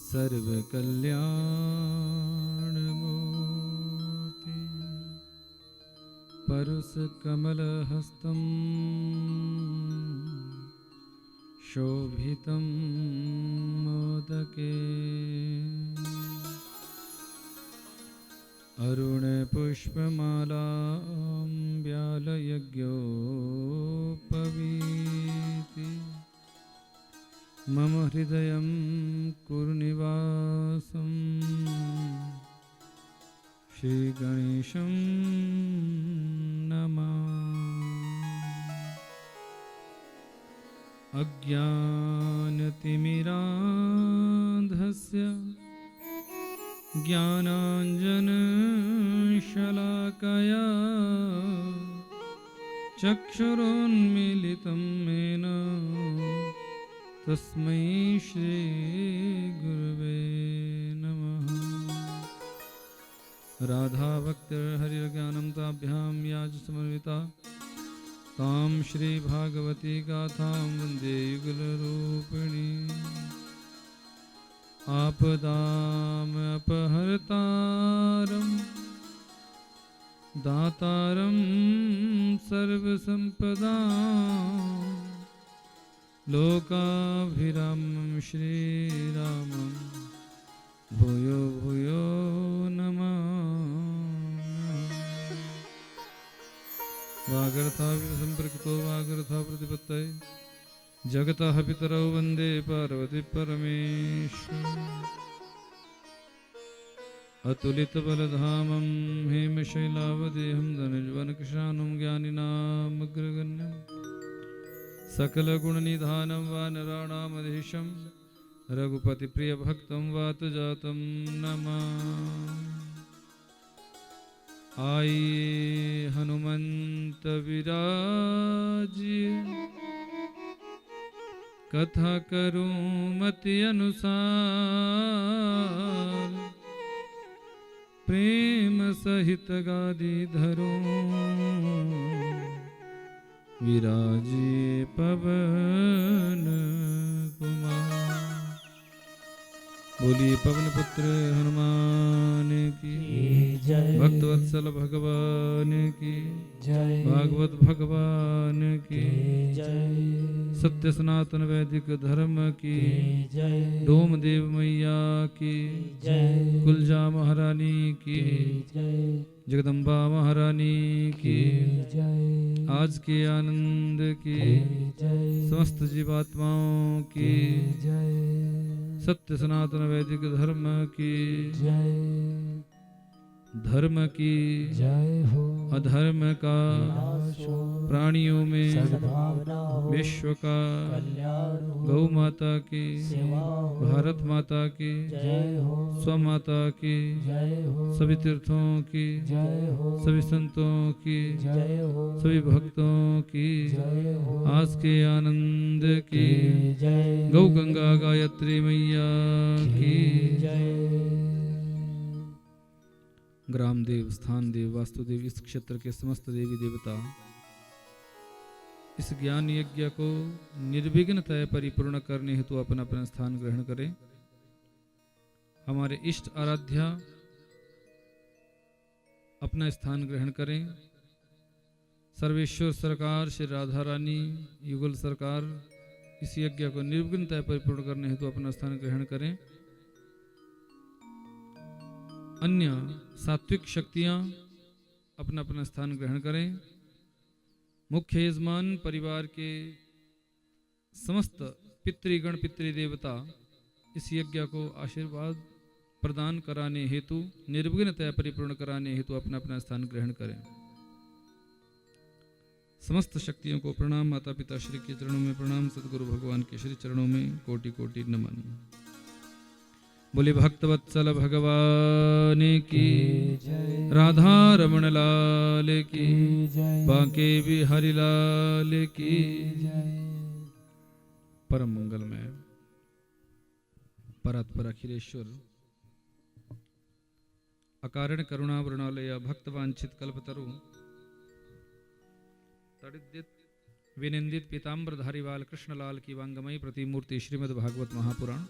सर्व कल्याणमूर्ति परुष कमल हस्तं शोभितं मोदके अरुण पुष्पमालां व्यालयज्ञोपवीति मम हृदयं कुरुनिवासं श्रीगणेशं नमामि। अज्ञानतिमिरान्धस्य ज्ञानाञ्जनशलाकया चक्षुरुन्मीलितं येन तस्मै श्रीगुरवे नमः। राधाभक्तिर्हरिर्ज्ञानं ताभ्यां याजसमन्विता तां श्रीभागवती गाथां वन्दे युगलरूपिणी। आपदामपहर्तारं दातारं सर्वसम्पदां लोकाभिरामं श्रीरामं भूयो भूयो नमामि। वागर्थाविव सम्पृक्तो वागर्था प्रतिपत्तये जगतः पितरौ वन्दे पार्वती परमेश्वरम्। अतुलितबलधामं हेमशैलावदेहं धनुर्वनकृशानं ज्ञानिनामग्रगण्यं सकलगुणनिधानं वानराणामधीशं रघुपतिप्रियभक्तं वातजातं नमामि। आये हनुमन्त विराजिए कथा करूं मति अनुसार प्रेम सहित गादी धरूं विराजे पवन कुमार। बोलिए पवन पुत्र हनुमान की जय, भक्तवत्सल भगवान की जय, भागवत भगवान की जय, सत्य सनातन वैदिक धर्म की जय, डोमदेव मैया की जय, कुलजा महारानी की जय, जगदम्बा महारानी की जय, आज के आनंद की जय, समस्त जीवात्माओं की जय, सत्य सनातन वैदिक धर्म की जय, धर्म की जय हो, अधर्म का प्राणियों में विश्व का गौ माता की भारत माता की स्व माता की सभी तीर्थों की सभी संतों की सभी भक्तों की आज के आनंद की गौ गंगा गायत्री मैया की ग्राम देव, स्थान देव, वास्तुदेव, इस क्षेत्र के समस्त देवी देवता इस ज्ञान यज्ञ को निर्विघ्नतः परिपूर्ण करने हेतु अपना अपना स्थान ग्रहण करें। हमारे इष्ट आराध्या अपना स्थान ग्रहण करें। सर्वेश्वर सरकार श्री राधा रानी युगल सरकार इस यज्ञ को निर्विघ्नतः परिपूर्ण करने हेतु अपना स्थान ग्रहण करें। अन्य सात्विक शक्तियां अपना अपना स्थान ग्रहण करें। मुख्य यजमान परिवार के समस्त पितृगण पितृदेवता इस यज्ञ को आशीर्वाद प्रदान कराने हेतु निर्विघ्नतः परिपूर्ण कराने हेतु अपना अपना स्थान ग्रहण करें। समस्त शक्तियों को प्रणाम। माता पिता श्री के चरणों में प्रणाम। सदगुरु भगवान के श्री चरणों में कोटि कोटि नमन। बोले भक्तवत्सल भगवान की राधा रमण लाल की बांके बिहारी लाल की परम मंगलमय परात्पर अखिलेश्वर अकारण करुणा वृणालय भक्तवांछित कल्पतरु तड़ित विनिंदित पीताम्बरधारी वाल कृष्णलाल की वांगमयी प्रतिमूर्ति श्रीमद् भागवत महापुराण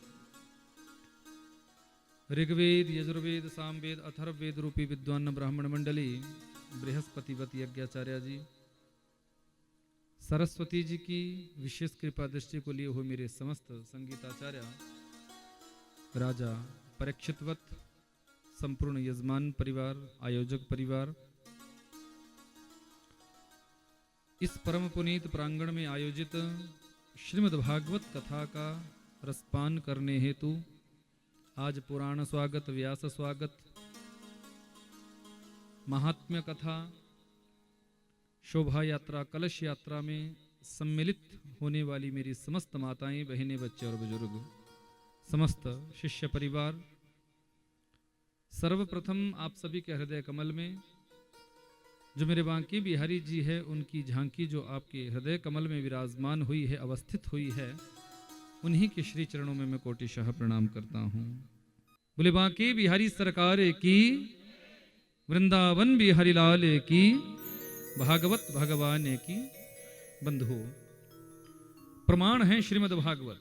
ऋग्वेद, यजुर्वेद, सामवेद, अथर्ववेद रूपी विद्वान ब्राह्मण मंडली, बृहस्पतिवत यज्ञाचार्य जी, सरस्वती जी की विशेष कृपा दृष्टि को लिए हुए मेरे समस्त संगीताचार्य, राजा परीक्षितवत, संपूर्ण यजमान परिवार, आयोजक परिवार, इस परम पुनीत प्रांगण में आयोजित श्रीमद् भागवत कथा का रसपान करने हेतु आज पुराण स्वागत, व्यास स्वागत, महात्म्य कथा, शोभा यात्रा, कलश यात्रा में सम्मिलित होने वाली मेरी समस्त माताएं, बहनें, बच्चे और बुजुर्ग, समस्त शिष्य परिवार, सर्वप्रथम आप सभी के हृदय कमल में जो मेरे बांके बिहारी जी है, उनकी झांकी जो आपके हृदय कमल में विराजमान हुई है, अवस्थित हुई है, उन्हीं के श्री चरणों में मैं कोटिशः प्रणाम करता हूं। बोले बांके बिहारी सरकार की, वृंदावन बिहारी लाल की, भागवत भगवान की। बंधु, प्रमाण है श्रीमद् भागवत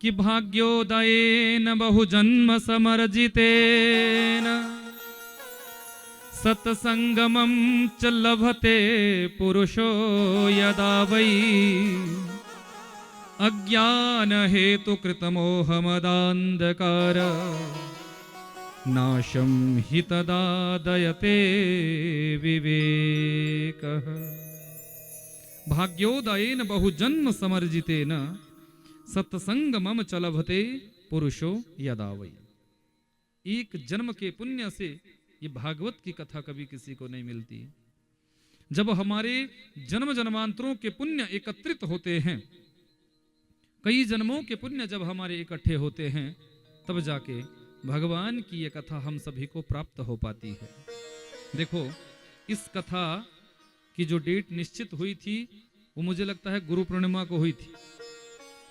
कि भाग्योदयेन बहुजन्म समर्जितेन सत्संगमं च लभते पुरुषो यदा वै अज्ञान हेतु कृतमोहमदान्धकार नाशं हि तदा दयते विवेकः। भाग्योदयेन बहुजन्म समर्जितेन सत्संगमं च लभते पुरुषो यदा वै। एक जन्म के पुण्य से ये भागवत की कथा कभी किसी को नहीं मिलती। जब हमारे जन्म जन्मांतरों के पुण्य एकत्रित होते हैं, कई जन्मों के पुण्य जब हमारे इकट्ठे होते हैं, तब जाके भगवान की ये कथा हम सभी को प्राप्त हो पाती है। देखो, इस कथा की जो डेट निश्चित हुई थी वो मुझे लगता है गुरु पूर्णिमा को हुई थी।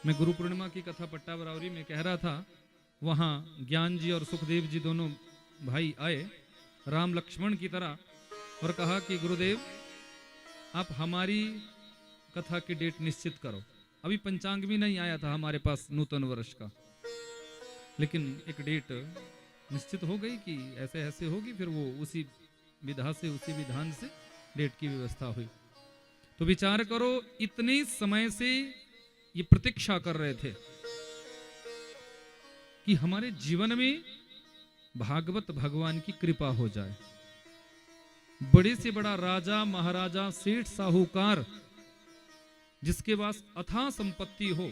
मैं गुरु पूर्णिमा की कथा पट्टा बरावरी में कह रहा था, वहां ज्ञान जी और सुखदेव जी दोनों भाई आए राम लक्ष्मण की तरह और कहा कि गुरुदेव आप हमारी कथा की डेट निश्चित करो। अभी पंचांग भी नहीं आया था हमारे पास नूतन वर्ष का, लेकिन एक डेट निश्चित हो गई कि ऐसे ऐसे होगी। फिर वो उसी विधा से, उसी विधान से डेट की व्यवस्था हुई। तो विचार करो, इतने समय से ये प्रतीक्षा कर रहे थे कि हमारे जीवन में भागवत भगवान की कृपा हो जाए। बड़े से बड़ा राजा, महाराजा, सेठ, साहूकार, जिसके पास अथाह संपत्ति हो,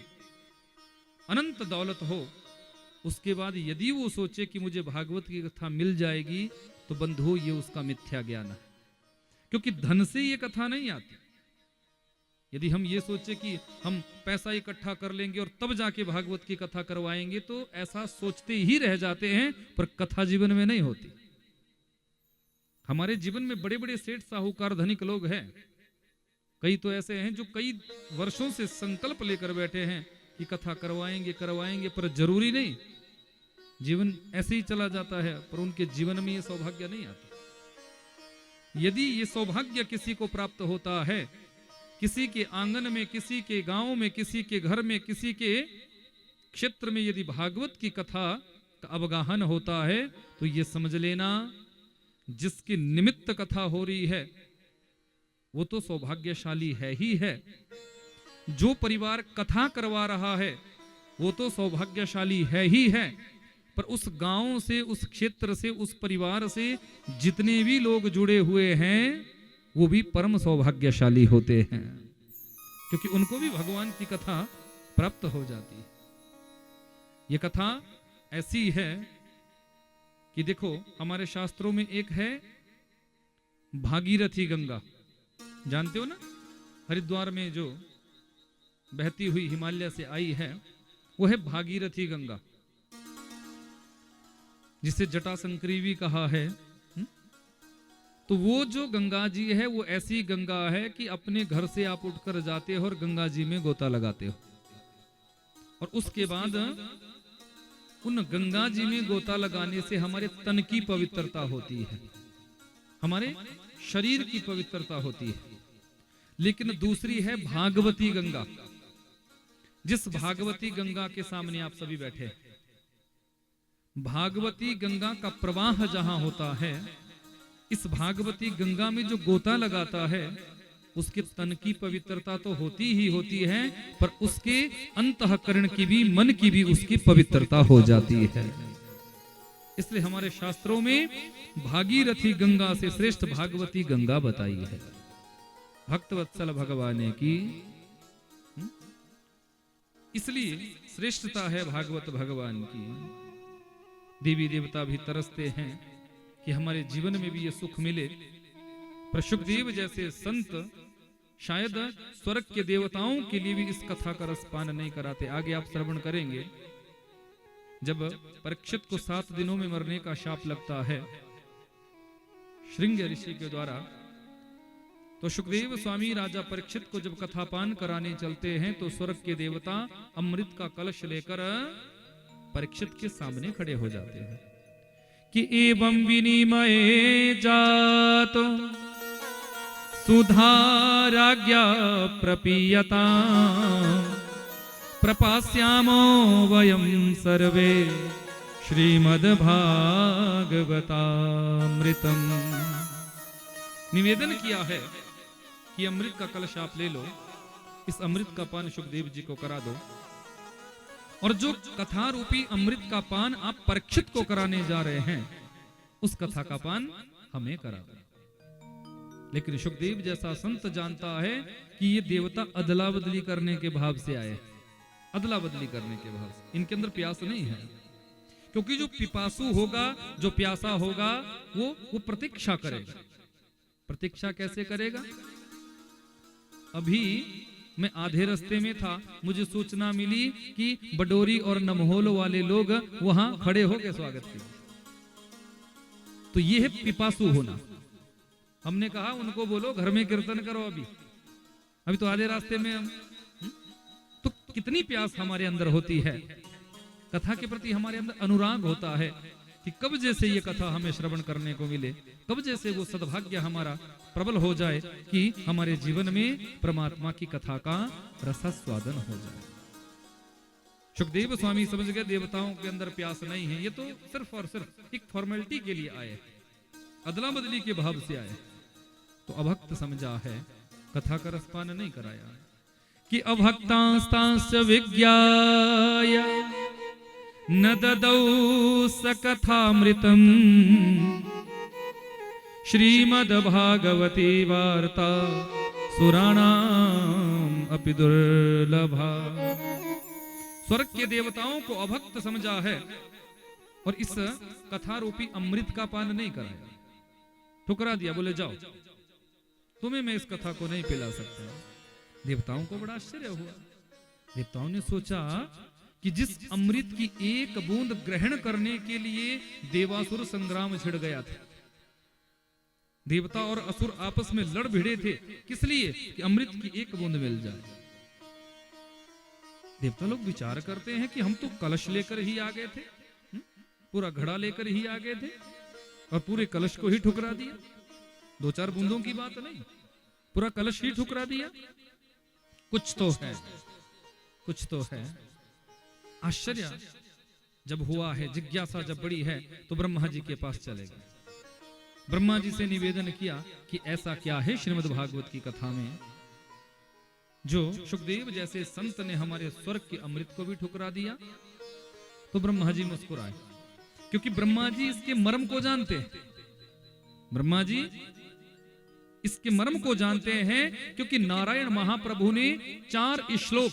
अनंत दौलत हो, उसके बाद यदि वो सोचे कि मुझे भागवत की कथा मिल जाएगी, तो बंधु ये उसका मिथ्या ज्ञान है। क्योंकि धन से ये कथा नहीं आती। यदि हम ये सोचे कि हम पैसा इकट्ठा कर लेंगे और तब जाके भागवत की कथा करवाएंगे, तो ऐसा सोचते ही रह जाते हैं, पर कथा जीवन में नहीं होती। हमारे जीवन में बड़े बड़े सेठ, साहूकार, धनिक लोग हैं। कई तो ऐसे हैं जो कई वर्षों से संकल्प लेकर बैठे हैं कि कथा करवाएंगे करवाएंगे, पर जरूरी नहीं, जीवन ऐसे ही चला जाता है, पर उनके जीवन में ये सौभाग्य नहीं आता। यदि ये सौभाग्य किसी को प्राप्त होता है, किसी के आंगन में, किसी के गांव में, किसी के घर में, किसी के क्षेत्र में यदि भागवत की कथा का अवगाहन होता है, तो ये समझ लेना जिसके निमित्त कथा हो रही है वो तो सौभाग्यशाली है ही है। जो परिवार कथा करवा रहा है वो तो सौभाग्यशाली है ही है, पर उस गांव से, उस क्षेत्र से, उस परिवार से जितने भी लोग जुड़े हुए हैं वो भी परम सौभाग्यशाली होते हैं, क्योंकि उनको भी भगवान की कथा प्राप्त हो जाती है। ये कथा ऐसी है कि देखो, हमारे शास्त्रों में एक है भागीरथी गंगा, जानते हो ना, हरिद्वार में जो बहती हुई हिमालय से आई है, वो है भागीरथी गंगा, जिसे जटाशंकरी भी कहा है। तो वो जो गंगा जी है वो ऐसी गंगा है कि अपने घर से आप उठकर जाते हो और गंगा जी में गोता लगाते हो, और उसके बाद उन गंगा जी में गोता लगाने से हमारे तन की पवित्रता होती है, हमारे शरीर की पवित्रता होती है। लेकिन दूसरी है भागवती गंगा, जिस भागवती गंगा के सामने आप सभी बैठे हैं। भागवती गंगा का प्रवाह जहां होता है, इस भागवती गंगा में जो गोता लगाता है उसके तन की पवित्रता तो होती ही होती है, पर उसके अंतःकरण की भी, मन की भी उसकी पवित्रता हो जाती है। इसलिए हमारे शास्त्रों में भागीरथी गंगा से श्रेष्ठ भागवती गंगा बताई है। भक्तवत्सल भगवान की इसलिए श्रेष्ठता है भागवत भगवान की। देवी देवता भी तरसते हैं कि हमारे जीवन में भी ये सुख मिले, पर शुकदेव जैसे संत शायद स्वर्ग के देवताओं के लिए भी इस कथा का रसपान नहीं कराते। आगे आप श्रवण करेंगे, जब परीक्षित को 7 दिनों में मरने का शाप लगता है श्रृंग ऋषि के द्वारा, तो सुखदेव स्वामी राजा परीक्षित को जब कथापान कराने चलते हैं तो स्वर्ग के देवता अमृत का कलश लेकर परीक्षित के सामने खड़े हो जाते हैं कि एवं विनिमये जातो सुधाराज्ञा प्रपीयता प्रपास्यामो वयं सर्वे श्रीमद्भागवतामृतम्। निवेदन किया है कि अमृत का कलश आप ले लो, इस अमृत का पान सुखदेव जी को करा दो, और जो कथा रूपी अमृत का पान आप परीक्षित को कराने जा रहे हैं उस कथा का पान हमें करा दो। लेकिन सुखदेव जैसा संत जानता है कि ये देवता अदला बदली करने के भाव से आए, अदला बदली करने के भाव से, इनके अंदर प्यास नहीं है। क्योंकि जो पिपासु होगा, जो प्यासा होगा, वो प्रतीक्षा करेगा। प्रतीक्षा कैसे करेगा? अभी मैं आधे रास्ते में था, मुझे सूचना मिली कि बडोरी और नमहोल वाले लोग वहां खड़े हो गए स्वागत के, तो ये है पिपासु होना। हमने कहा उनको बोलो घर में कीर्तन करो, अभी तो आधे रास्ते में हम। तो कितनी प्यास हमारे अंदर होती है, कथा के प्रति हमारे अंदर अनुराग होता है कि कब जैसे ये कथा हमें श्रवण करने को मिले, कब जैसे वो सद्भाग्य हमारा प्रबल हो जाए कि हमारे जीवन में परमात्मा की कथा का रसास्वादन हो जाए। सुखदेव स्वामी समझ गए देवताओं के अंदर प्यास नहीं है, ये तो सिर्फ और सिर्फ एक फॉर्मेलिटी के लिए आए, अदला बदली के भाव से आए। तो अभक्त समझा है, कथा का रसपान नहीं कराया कि अभक्तांस्तांश्च विज्ञाय न ददौ सकथामृतम् श्रीमद्भागवती वार्ता सुराणाम अपि दुर्लभा। स्वर्ग के देवताओं को अभक्त समझा है और इस कथा रूपी अमृत का पान नहीं कराया, ठुकरा दिया, बोले जाओ, तुम्हें मैं इस कथा को नहीं पिला सकता। देवताओं को बड़ा आश्चर्य हुआ। देवताओं ने सोचा कि जिस अमृत की एक बूंद ग्रहण करने के लिए देवासुर संग्राम छिड़ गया था, देवता और असुर आपस में लड़ भिड़े थे, किस लिए? कि अमृत की एक बूंद मिल जाए। देवता लोग विचार करते हैं कि हम तो कलश लेकर ही आ गए थे, पूरा घड़ा लेकर ही आ गए थे और पूरे कलश को ही ठुकरा दिया। 2-4 बूंदों की बात नहीं, पूरा कलश ही ठुकरा दिया। कुछ तो है, कुछ तो है। आश्चर्य जब हुआ है, जिज्ञासा जब बड़ी है, तो ब्रह्मा जी के पास चले गए। ब्रह्मा जी से निवेदन किया कि ऐसा क्या है श्रीमद् भागवत की कथा में जो सुखदेव जैसे संत ने हमारे स्वर्ग के अमृत को भी ठुकरा दिया। तो ब्रह्मा जी मुस्कुराए, क्योंकि ब्रह्मा जी इसके मर्म को जानते हैं। ब्रह्मा जी इसके मर्म को जानते हैं, क्योंकि नारायण महाप्रभु ने 4 श्लोक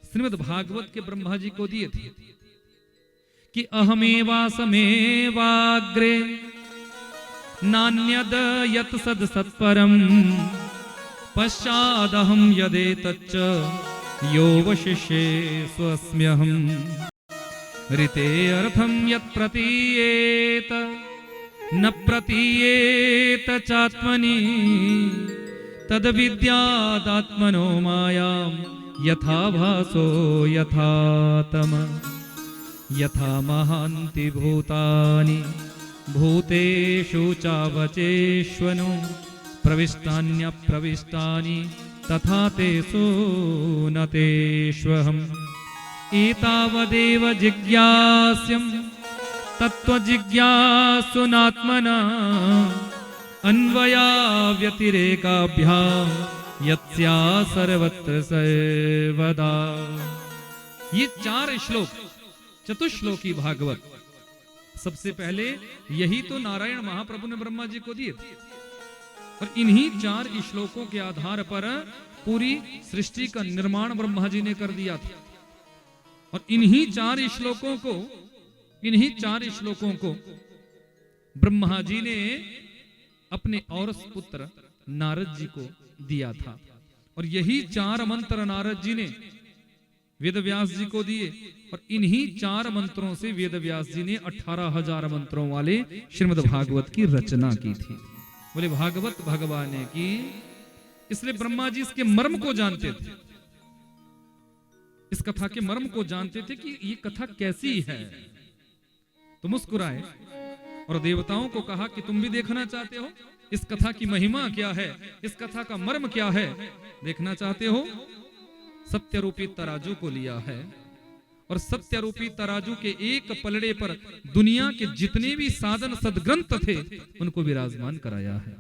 श्रीमद् भागवत के ब्रह्मा जी को दिए थे कि अहमेवासमेवाग्रे नान्यद यत् सद सत्परम पश्चादहं यदेतच्च यो वशिष्ये स्वस्म्यहम् ऋते अर्थं यत् प्रतीयेत न प्रतीयेत चात्मनि तद विद्यादात्मनो मायां यथा भासो यथा तम यथा महान्ति भूतानि भूतेषु चावचेष्वनु प्रविष्टान्यप्रविष्टानि तथा तेषु न तेष्वहम् एतावदेव जिज्ञास्यम् तत्व जिज्ञासुनात्मना अन्वया व्यतिरेकाभ्याम यत्स्या सर्वत्र सर्वदा। ये 4 श्लोक चतुश्लोकी भागवत, सबसे पहले यही तो नारायण महाप्रभु ने ब्रह्मा जी को दिए थे, और इन्हीं 4 श्लोकों के आधार पर पूरी सृष्टि का निर्माण ब्रह्मा जी ने कर दिया था। और इन्हीं 4 श्लोकों को ब्रह्मा जी ने अपने औरस पुत्र नारद जी को दिया था, और यही 4 मंत्र नारद जी ने वेदव्यास जी को दिए, और इन्हीं 4 मंत्रों से वेदव्यास जी ने 18,000 मंत्रों वाले श्रीमद् भागवत की रचना की थी। बोले भागवत भगवान ने की, इसलिए ब्रह्मा जी इसके मर्म को जानते थे, इस कथा के मर्म को जानते थे कि ये कथा कैसी है। तो मुस्कुराए और देवताओं को कहा कि तुम भी देखना चाहते हो इस कथा की महिमा क्या है, इस कथा का मर्म क्या है, देखना चाहते हो? सत्य रूपी तराजू को लिया है, और सत्य रूपी तराजू के एक पलड़े पर दुनिया के जितने भी साधन सदग्रंथ थे उनको विराजमान कराया है,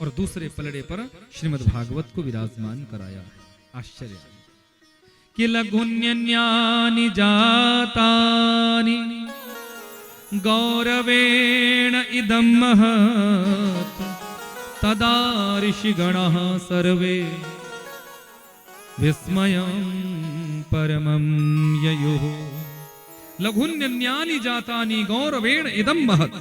और दूसरे पलड़े पर श्रीमद् भागवत को विराजमान कराया है। आश्चर्य कि लघुन्यन्यानि जातानि गौरवेण इदं महत् तदा ऋषिगणः सर्वे विस्मयं परमं ययुः। लघुन्यन्यानि जातानि गौरवेण इदं महत्,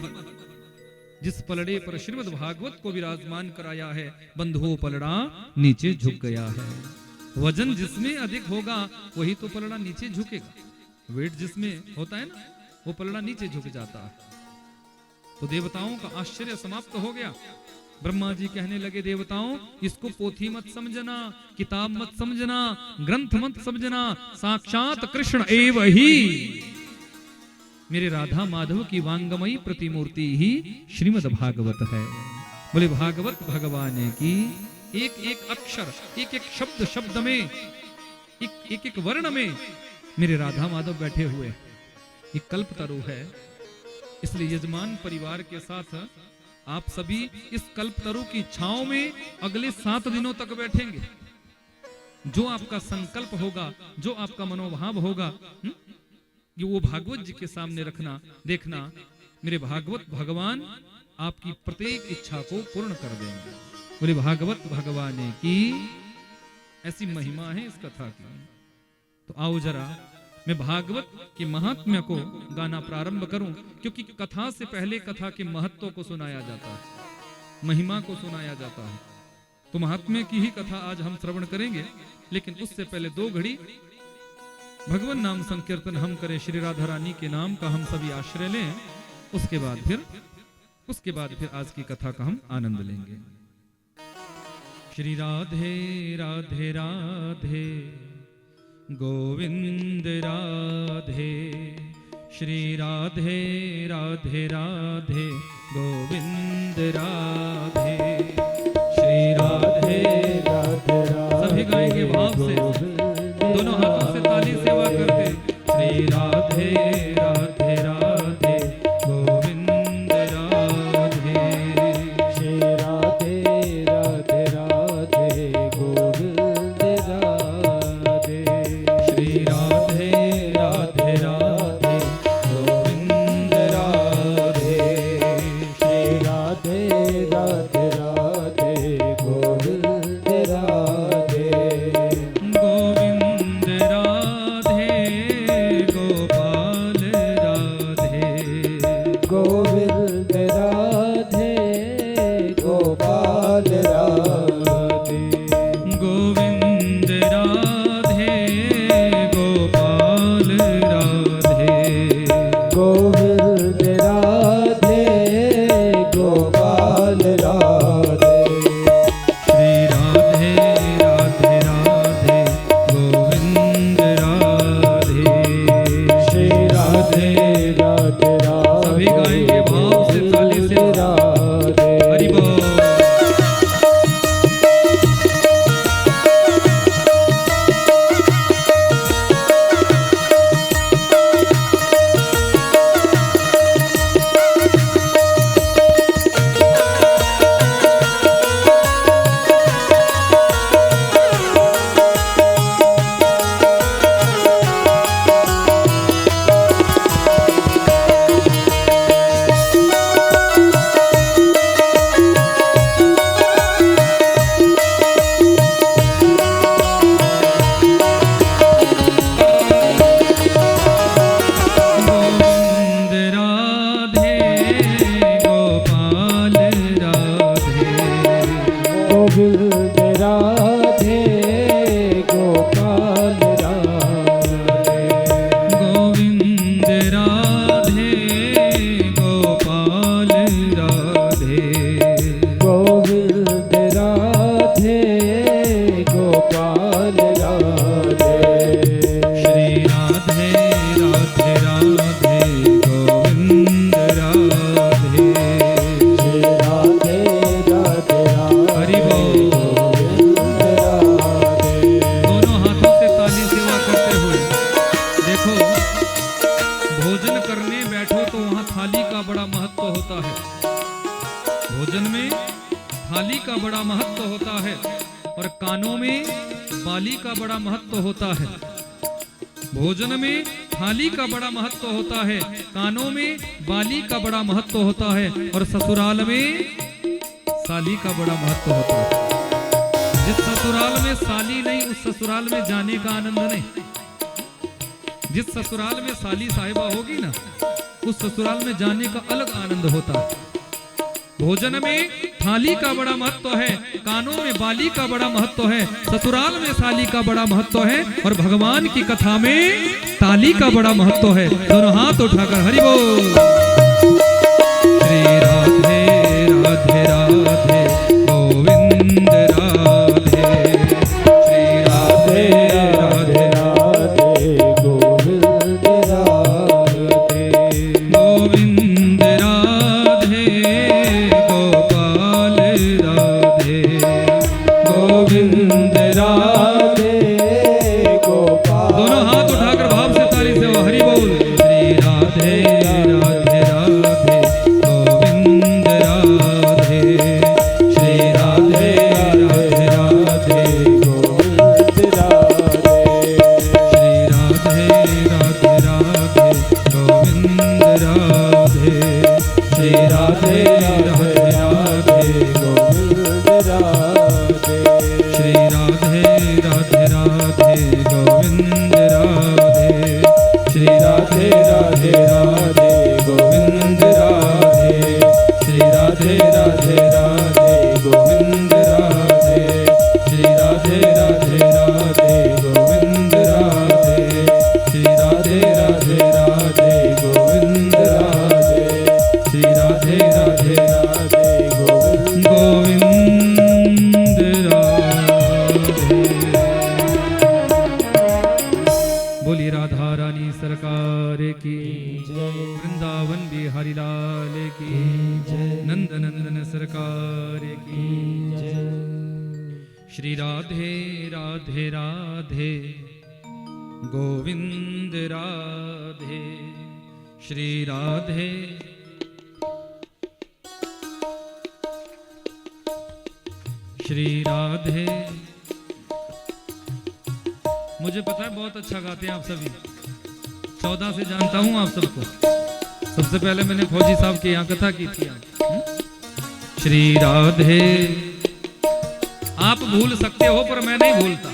जिस पलड़े पर श्रीमद् भागवत को विराजमान कराया है, बंधुओं पलड़ा नीचे झुक गया है। वजन जिसमें अधिक होगा वही तो पलड़ा नीचे झुकेगा, वेट जिसमें होता है ना वो पलड़ा नीचे झुक जाता है। तो देवताओं का आश्चर्य समाप्त हो गया। ब्रह्मा जी कहने लगे, देवताओं इसको पोथी मत समझना, किताब मत समझना, ग्रंथ मत समझना, साक्षात कृष्ण एव ही मेरे राधा माधव की वांगमयी प्रतिमूर्ति ही श्रीमद् भागवत है। बोले भागवत भगवान की एक एक अक्षर, एक एक शब्द में, एक एक वर्ण में मेरे राधा माधव बैठे हुए। ये कल्पतरु है, इसलिए यजमान परिवार के साथ आप सभी इस कल्पतरु की छांव में अगले 7 दिनों तक बैठेंगे। जो आपका संकल्प होगा, जो आपका मनोभाव होगा, ये वो भागवत जी के सामने रखना, देखना मेरे भागवत भगवान आपकी प्रत्येक इच्छा को पूर्ण कर देंगे। बोले भागवत भगवान की ऐसी महिमा है इस कथा की। तो आओ जरा मैं भागवत के महात्म्य को गाना प्रारंभ करूं, क्योंकि कथा से पहले कथा के महत्व को सुनाया जाता है, महिमा को सुनाया जाता है। तो महात्म्य की ही कथा आज हम श्रवण करेंगे, लेकिन उससे पहले 2 घड़ी भगवान नाम संकीर्तन हम करें, श्री राधा रानी के नाम का हम सभी आश्रय लें। उसके बाद फिर आज की कथा का हम आनंद लेंगे। श्री राधे राधे राधे गोविंद राधे, श्री राधे राधे राधे गोविंद राधे, श्री राधे राधे राधे। सभी गाएंगे भाव से, दोनों हाथों से ताली सेवा करते। श्री राधे राधे राधे गोविंद राधे, श्री राधे राधे राधे गोविंद राधे, श्री राधे राधे राधे गोविंद राधे, श्री राधे राधे राधे गोविंद राधे, गोविंद राधे गोपाल भोजन करने बैठो तो वहां थाली का बड़ा महत्व होता है। भोजन में थाली का बड़ा महत्व होता है और कानों में बाली का बड़ा महत्व होता है। भोजन में थाली का बड़ा महत्व होता है, कानों में बाली का बड़ा महत्व होता है और ससुराल में साली का बड़ा महत्व होता है। जिस ससुराल में साली नहीं उस ससुराल में जाने का आनंद नहीं। जिस ससुराल में साली साहिबा होगी ना उस ससुराल में जाने का अलग आनंद होता है। भोजन में थाली का बड़ा महत्व है, कानों में बाली का बड़ा महत्व है, ससुराल में साली का बड़ा महत्व है और भगवान की कथा में ताली का बड़ा महत्व है। दोनों हाथ उठाकर हरि बोल। श्री राधे राधे राधे गोविंद राधे, श्री राधे राधे राधे गोविंद राधे, गोविंद राधे गोपाल राधे, गोविंद राधे गोपाल। दोनों हाथ उठाकर भाव से ताली से वो हरि बोल। श्री राधे राधे राधे गोविंद राधे, श्री राधे राधे राधे गोविंद राधे, श्री राधे राधे राधे गोविंद राधे, श्री राधे राधे राधे गोविंद राधे, श्री राधे राधे राधे गोविंद राधे, श्री राधे राधे राधे गोविंद राधे, श्री राधे राधे राधे गोविंद राधे, श्री राधे राधे राधे गोविंद राधे, श्री राधे राधे राधे गोविंद राधे, श्री राधे राधे राधे गोविंद राधे। बोली राधा रानी सरकार की जय, वृंदावन बिहारी लाल की जय, नंद नंदन सरकार की जय। श्री राधे राधे राधे गोविंद राधे, श्री राधे श्री राधे। मुझे पता है बहुत अच्छा गाते हैं आप सभी, 14 से जानता हूं आप सबको। सबसे पहले मैंने फौजी साहब के यहाँ कथा की थी। श्री राधे आप भूल सकते हो पर मैं नहीं भूलता।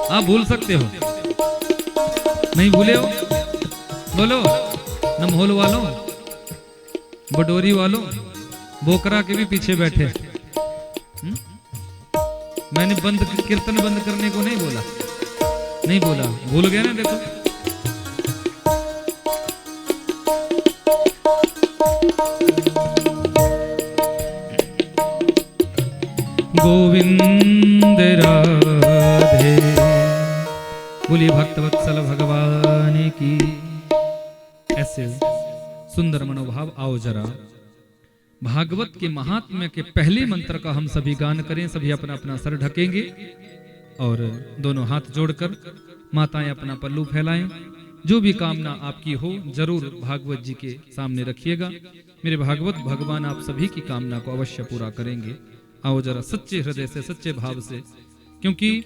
आप भूल सकते हो, नहीं भूले हो? बोलो। नमहोल वालों, बडोरी वालों, बोकरा के भी पीछे बैठे। मैंने कीर्तन बंद करने को नहीं बोला, नहीं बोला, भूल गए ना। देखो गोविंद राधे। बोलिए भक्तवत्सल भगवान की। ऐसे सुंदर मनोभाव। आओ जरा भागवत के महात्म्य के पहले मंत्र का हम सभी गान करें। सभी अपना अपना सर ढकेंगे और दोनों हाथ जोड़कर माताएं अपना पल्लू फैलाएं। जो भी कामना आपकी हो जरूर भागवत जी के सामने रखिएगा। मेरे भागवत भगवान आप सभी की कामना को अवश्य पूरा करेंगे। आओ जरा सच्चे हृदय से, सच्चे भाव से, क्योंकि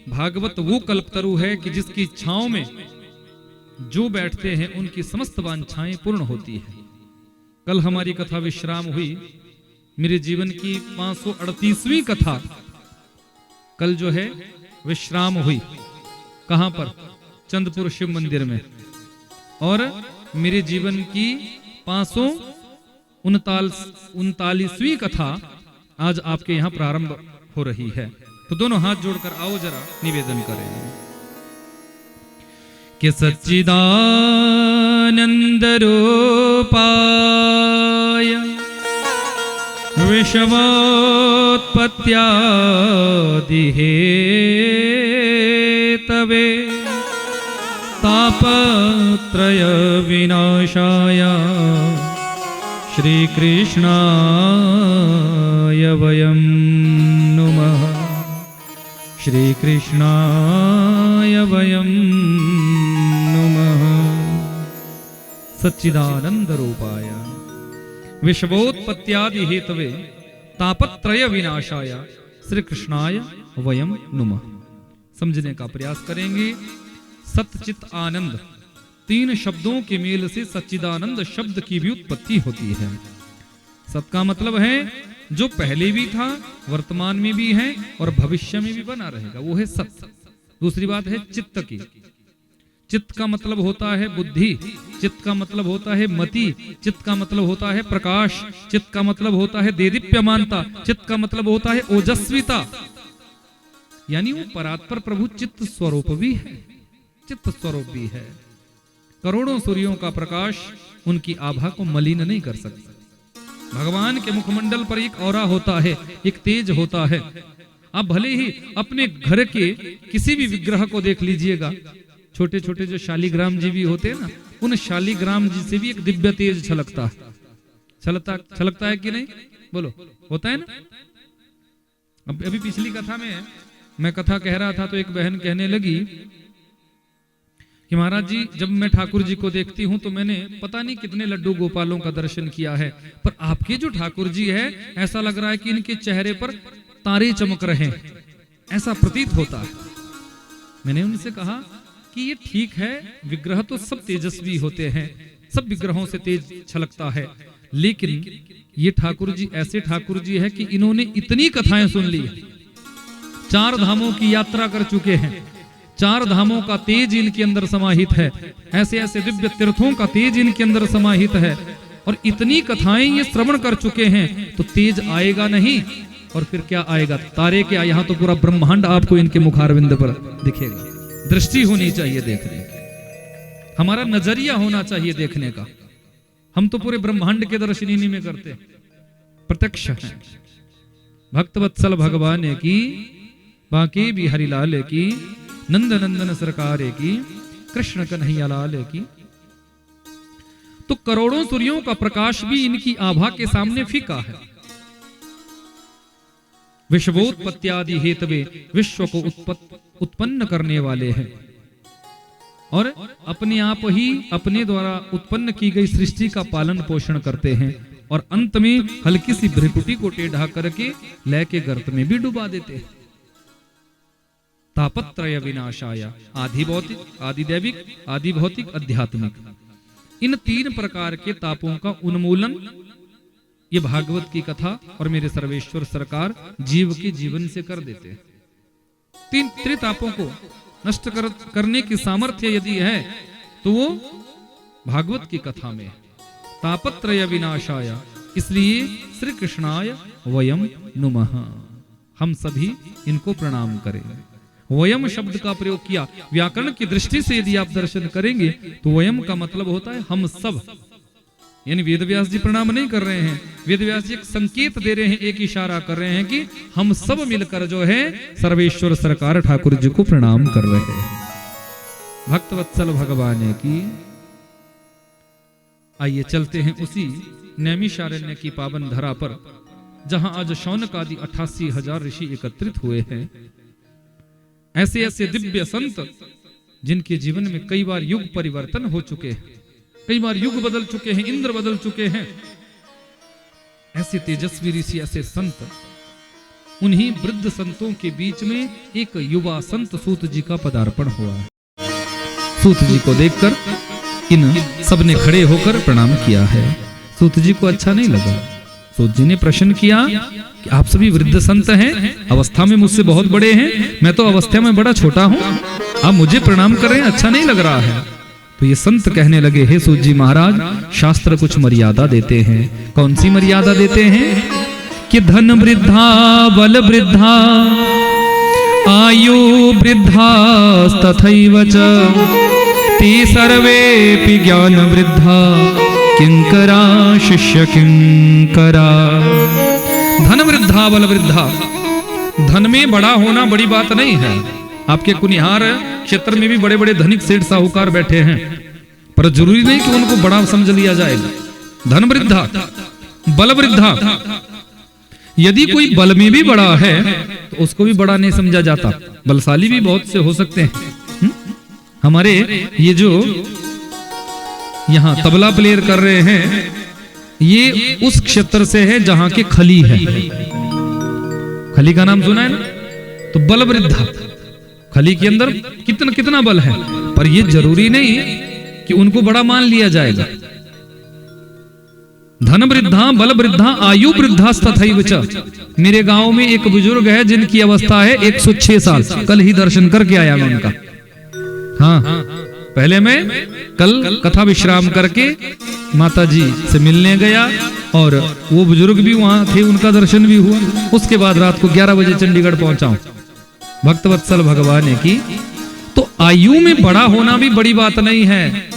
भागवत वो कल्पतरु है कि जिसकी छांव में जो बैठते हैं उनकी समस्त वांछाएं पूर्ण होती है। कल हमारी कथा विश्राम हुई। मेरे जीवन की 538वीं कथा कल जो है विश्राम हुई। कहां पर? चंदपुर शिव मंदिर में। और मेरे जीवन की 539वीं कथा आज आपके यहां प्रारंभ हो रही है। तो दोनों हाथ जोड़कर आओ जरा निवेदन करें कि सच्चिदानंद रूपाय विश्वोत्पत्त्यादि हेतवे तापत्रय विनाशाय श्री कृष्णाय वयं नुमः। श्री कृष्णाय वयं सच्चिदानंद रूपाय विश्वोत्पत्त्यादि हेतवे तापत्रय विनाशाय श्री कृष्णाय वयम नुमः। समझने का प्रयास करेंगे। सच्चित आनंद, तीन शब्दों के मेल से सच्चिदानंद शब्द की भी उत्पत्ति होती है। सत का मतलब है जो पहले भी था, वर्तमान में भी है और भविष्य में भी बना रहेगा, वो है सत्य। दूसरी बात है चित्त की। चित्त का मतलब होता है बुद्धि, चित्त का मतलब होता है मति, चित्त का मतलब होता है प्रकाश, चित्त का मतलब होता है देदीप्यमानता, चित्त का मतलब होता है ओजस्विता। यानी वो परात्पर प्रभु चित्त स्वरूप भी है, चित्त स्वरूप भी है। करोड़ों सूर्यों का प्रकाश उनकी आभा को मलिन नहीं कर सकता। भगवान के मुखमंडल पर एक औरा होता है, एक तेज होता है। आप भले ही अपने घर के किसी भी विग्रह को देख लीजिएगा, छोटे छोटे जो शालीग्राम जी भी होते हैं ना, उन शालीग्राम जी से भी एक दिव्य तेज छलकता है। छलकता है कि नहीं? बोलो, होता है ना? अभी पिछली कथा में मैं कथा कह रहा था तो एक बहन कहने लगी कि महाराज जी, जब मैं ठाकुर जी को देखती हूं तो मैंने पता नहीं कितने लड्डू गोपालों का दर्शन किया है, पर आपके जो ठाकुर जी है ऐसा लग रहा है कि इनके चेहरे पर तारे चमक रहे हैं, ऐसा प्रतीत होता है। मैंने उनसे कहा कि ये ठीक है, विग्रह तो सब तेजस्वी होते हैं, सब विग्रहों से तेज छलकता है, लेकिन ये ठाकुर जी ऐसे ठाकुर जी है कि इन्होंने इतनी कथाएं सुन ली, 4 धामों की यात्रा कर चुके हैं, 4 धामों का तेज इनके अंदर समाहित है, ऐसे ऐसे दिव्य तीर्थों का तेज इनके अंदर समाहित है, और इतनी कथाएं ये श्रवण कर चुके हैं, तो तेज आएगा नहीं और फिर क्या आएगा? तारे क्या, यहाँ तो पूरा ब्रह्मांड आपको इनके मुखारविंद पर दिखेगा। दृष्टि होनी चाहिए देखने की, हमारा नजरिया होना चाहिए देखने का। हम तो पूरे ब्रह्मांड के दर्शन इन्हीं में करते, प्रत्यक्ष है। भक्तवत्सल भगवान की, बाकी बिहारी लाल की, नंद नंदन सरकार की, कृष्ण कन्हैया लाल की। तो करोड़ों सूर्यों का प्रकाश भी इनकी आभा के सामने फीका है। विश्वोत्पत्त्यादि हेतवे, विश्व को उत्पन्न करने वाले हैं और अपने आप ही अपने द्वारा उत्पन्न की गई सृष्टि का पालन पोषण करते हैं, और अंत में हल्की सी भ्रिकुटी को टेढ़ा करके लय के गर्त में भी डुबा देते हैं। तापत्रय विनाशाय, आदि भौतिक, आदि दैविक, आदि भौतिक, आध्यात्मिक, इन 3 प्रकार के तापों का उन्मूलन ये भागवत की कथा और मेरे सर्वेश्वर सरकार जीव के जीवन से कर देते हैं। 3 त्रितापों को नष्ट करने की सामर्थ्य यदि है तो वो भागवत की कथा में। तापत्रय विनाशाय, इसलिए श्री कृष्णाय वयम नुमः, हम सभी इनको प्रणाम करें। वयम शब्द का प्रयोग किया, व्याकरण की दृष्टि से यदि आप दर्शन करेंगे तो वयम का मतलब होता है हम सब। यानी वेदव्यास जी प्रणाम नहीं कर रहे हैं, वेदव्यास जी एक संकेत दे रहे हैं, एक इशारा कर रहे हैं कि हम सब मिलकर जो है सर्वेश्वर सरकार ठाकुर जी को प्रणाम कर रहे हैं। भक्तवत्सल भगवान की। आइए चलते हैं उसी नैमिषारण्य की पावन धरा पर, जहां आज शौनक आदि 88,000 ऋषि एकत्रित हुए हैं। ऐसे ऐसे दिव्य संत जिनके जीवन में कई बार युग परिवर्तन हो चुके हैं, कई बार युग बदल चुके हैं, इंद्र बदल चुके हैं। ऐसे तेजस्वी ऋषि, ऐसे संत, उन्हीं वृद्ध संतों के बीच में एक युवा संत सूत जी का पदार्पण हुआ है। सूत जी को देखकर इन सबने खड़े होकर प्रणाम किया है। सूत जी को अच्छा नहीं लगा। सूत जी ने प्रश्न किया कि आप सभी वृद्ध संत हैं, अवस्था में मुझसे बहुत बड़े हैं, मैं तो अवस्था में बड़ा छोटा हूं, आप मुझे प्रणाम कर रहे हैं, अच्छा नहीं लग रहा है। तो ये संत कहने लगे, हे सूत जी महाराज, शास्त्र कुछ मर्यादा देते हैं। कौन सी मर्यादा देते हैं? कि धन वृद्धा, बल वृद्धा, आयु वृद्धा, तथैव च ते सर्वेपि ज्ञान वृद्धा, किंकरा शिष्य किंकरा। धन वृद्धा, बल वृद्धा। धन में बड़ा होना बड़ी बात नहीं है। आपके कुनिहार क्षेत्र में भी बड़े बड़े धनिक सेठ साहूकार बैठे हैं, पर जरूरी नहीं कि उनको बड़ा समझ लिया जाएगा। धन वृद्धा, बल वृद्धा। यदि कोई बल में भी बड़ा है तो उसको भी बड़ा नहीं समझा जाता। बलशाली भी बहुत से हो सकते हैं। हमारे ये जो यहाँ तबला प्लेयर कर रहे हैं, ये उस क्षेत्र से है जहां के खली है। खली का नाम सुना है ना? तो बल वृद्धा, खली के अंदर कितना कितना बल है, पर ये जरूरी नहीं कि उनको बड़ा मान लिया जाएगा। धन वृद्धा, बल वृद्धा, आयु वृद्धा तथैव च। मेरे गांव में एक बुजुर्ग है जिनकी अवस्था है 106 साल। कल ही दर्शन करके आया मैं उनका। हाँ, पहले मैं कल कथा विश्राम करके माता जी से मिलने गया और वो बुजुर्ग भी वहां थे, उनका दर्शन भी हुआ। उसके बाद रात को 11 बजे चंडीगढ़ पहुंचा हूं। भक्तवत्सल भगवान की तो आयु में बड़ा होना भी बड़ी बात नहीं है,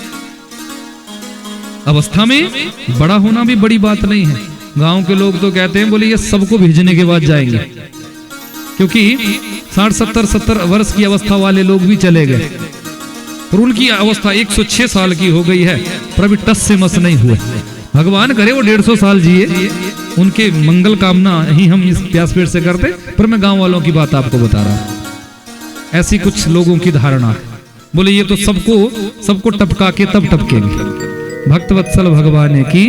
अवस्था में बड़ा होना भी बड़ी बात नहीं है। गांव के लोग तो कहते हैं, बोले ये सबको भेजने के बाद जाएंगे, क्योंकि 60-70 वर्ष की अवस्था वाले लोग भी चले गए और उनकी अवस्था 106 साल की हो गई है, पर अभी टस से मस नहीं हुए। भगवान करे वो 150 साल जिए, उनके मंगल कामना ही हम इस व्यासपीठ से करते। पर मैं गांव वालों की बात आपको बता रहा हूं, ऐसी कुछ लोगों की धारणा है, बोले ये तो सबको टपका के तब टपकेंगे। भक्तवत्सल भगवान की,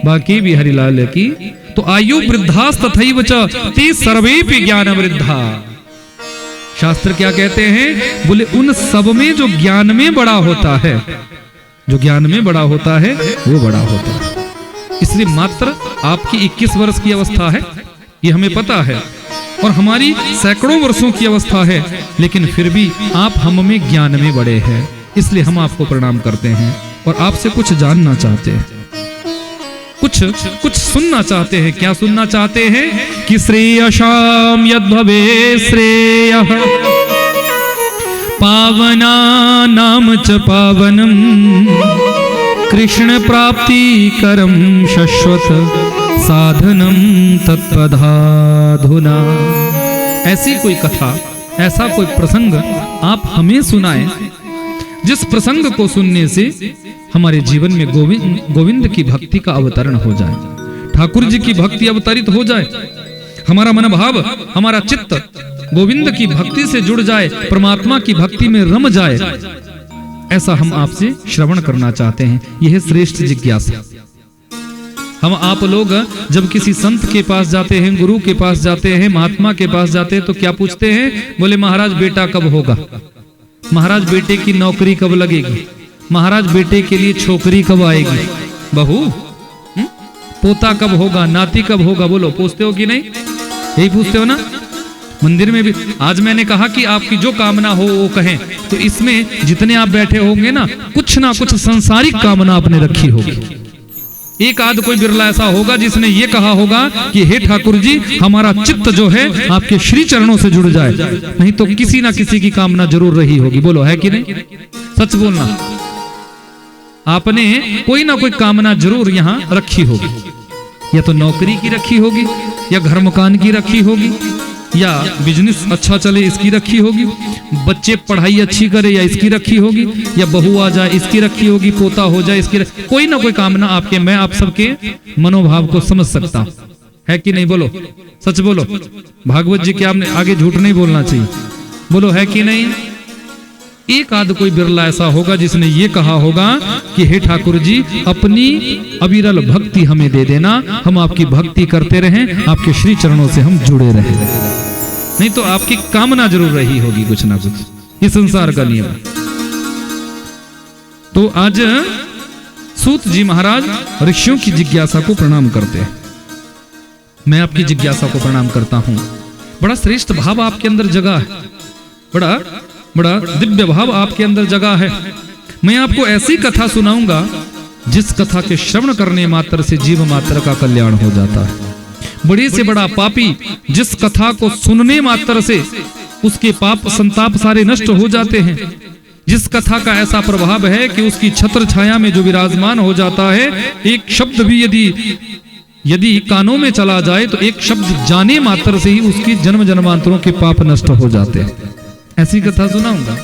बाकी भी हरिलाल की। तो आयु वृद्धास तथैव च ते सर्वेपि ज्ञान वृद्धा। शास्त्र क्या कहते हैं? बोले उन सब में जो ज्ञान में बड़ा होता है, जो ज्ञान में बड़ा होता है वो बड़ा होता है। इसलिए मात्र आपकी 21 वर्ष की अवस्था है, ये हमें पता है, और हमारी सैकड़ों वर्षों की अवस्था है, लेकिन फिर भी आप हम में ज्ञान में बड़े हैं। इसलिए हम आपको प्रणाम करते हैं और आपसे कुछ जानना चाहते हैं, कुछ सुनना चाहते हैं। क्या सुनना चाहते हैं? कि श्रेयशाम यद्भवे श्रेयः पावना नाम च पावनम कृष्ण प्राप्ति करम शश्वत साधनम तत्पदाधुना। ऐसी कोई कथा, ऐसा कोई प्रसंग आप हमें सुनाएं जिस प्रसंग को सुनने से हमारे जीवन में गोविंद की भक्ति का अवतरण हो जाए, ठाकुर जी की भक्ति अवतरित हो जाए, हमारा मन भाव, हमारा चित्त गोविंद की भक्ति से जुड़ जाए, परमात्मा की भक्ति में रम जाए। ऐसा हम आपसे श्रवण करना चाहते हैं। यह श्रेष्ठ जिज्ञासा। हम आप लोग जब किसी संत के पास जाते हैं, गुरु के पास जाते हैं, महात्मा के पास जाते हैं, तो क्या पूछते हैं? बोले महाराज बेटा कब होगा, महाराज बेटे की नौकरी कब लगेगी, महाराज बेटे के लिए छोकरी कब आएगी, बहू पोता कब होगा, नाती कब होगा। बोलो, पूछते हो कि नहीं? यही पूछते हो ना? मंदिर में भी आज मैंने कहा कि आपकी जो कामना हो वो कहें, तो इसमें जितने आप बैठे होंगे ना कुछ संसारिक कामना आपने रखी होगी। एक आध कोई बिरला ऐसा होगा जिसने ये कहा होगा कि हे ठाकुर जी हमारा चित्त जो है आपके श्री चरणों से जुड़ जाए, नहीं तो किसी ना किसी की कामना जरूर रही होगी। बोलो, है कि नहीं? सच बोलना, आपने कोई ना कोई कामना जरूर यहाँ रखी होगी, या तो नौकरी की रखी होगी, या घर मकान की रखी होगी, या बिजनेस अच्छा चले इसकी रखी होगी, बच्चे पढ़ाई अच्छी करे या इसकी रखी होगी, या बहू आ जाए इसकी रखी होगी, पोता हो जाए इसकी कोई ना कोई कामना आपके, मैं आप सबके मनोभाव को समझ सकता हूं, है कि नहीं? बोलो, सच बोलो। भागवत जी के आपने आगे झूठ नहीं बोलना चाहिए। बोलो, है कि नहीं? एक आध कोई बिरला ऐसा होगा जिसने ये कहा होगा कि हे ठाकुर जी अपनी अविरल भक्ति हमें दे देना, हम आपकी भक्ति करते रहें, आपके श्री चरणों से हम जुड़े रहें। नहीं तो आपकी कामना जरूर रही होगी कुछ ना कुछ, ये संसार का नियम। तो आज सूत जी महाराज ऋषियों की जिज्ञासा को प्रणाम करते हैं। मैं आपकी जिज्ञासा को प्रणाम करता हूं। बड़ा श्रेष्ठ भाव आपके अंदर जगा है, बड़ा दिव्य भाव आपके अंदर जगा है। मैं आपको ऐसी कथा सुनाऊंगा जिस कथा के श्रवण करने मात्र से जीव मात्र का कल्याण हो जाता है। बड़े से बड़ा पापी जिस कथा को सुनने मात्र से उसके पाप संताप सारे नष्ट हो जाते हैं, जिस कथा का ऐसा प्रभाव है कि उसकी छत्र छाया में जो विराजमान हो जाता है, एक शब्द भी यदि कानों में चला जाए तो एक शब्द जाने मात्र से ही उसकी जन्म जन्मांतरों के पाप नष्ट हो जाते हैं। ऐसी कथा सुनाऊंगा,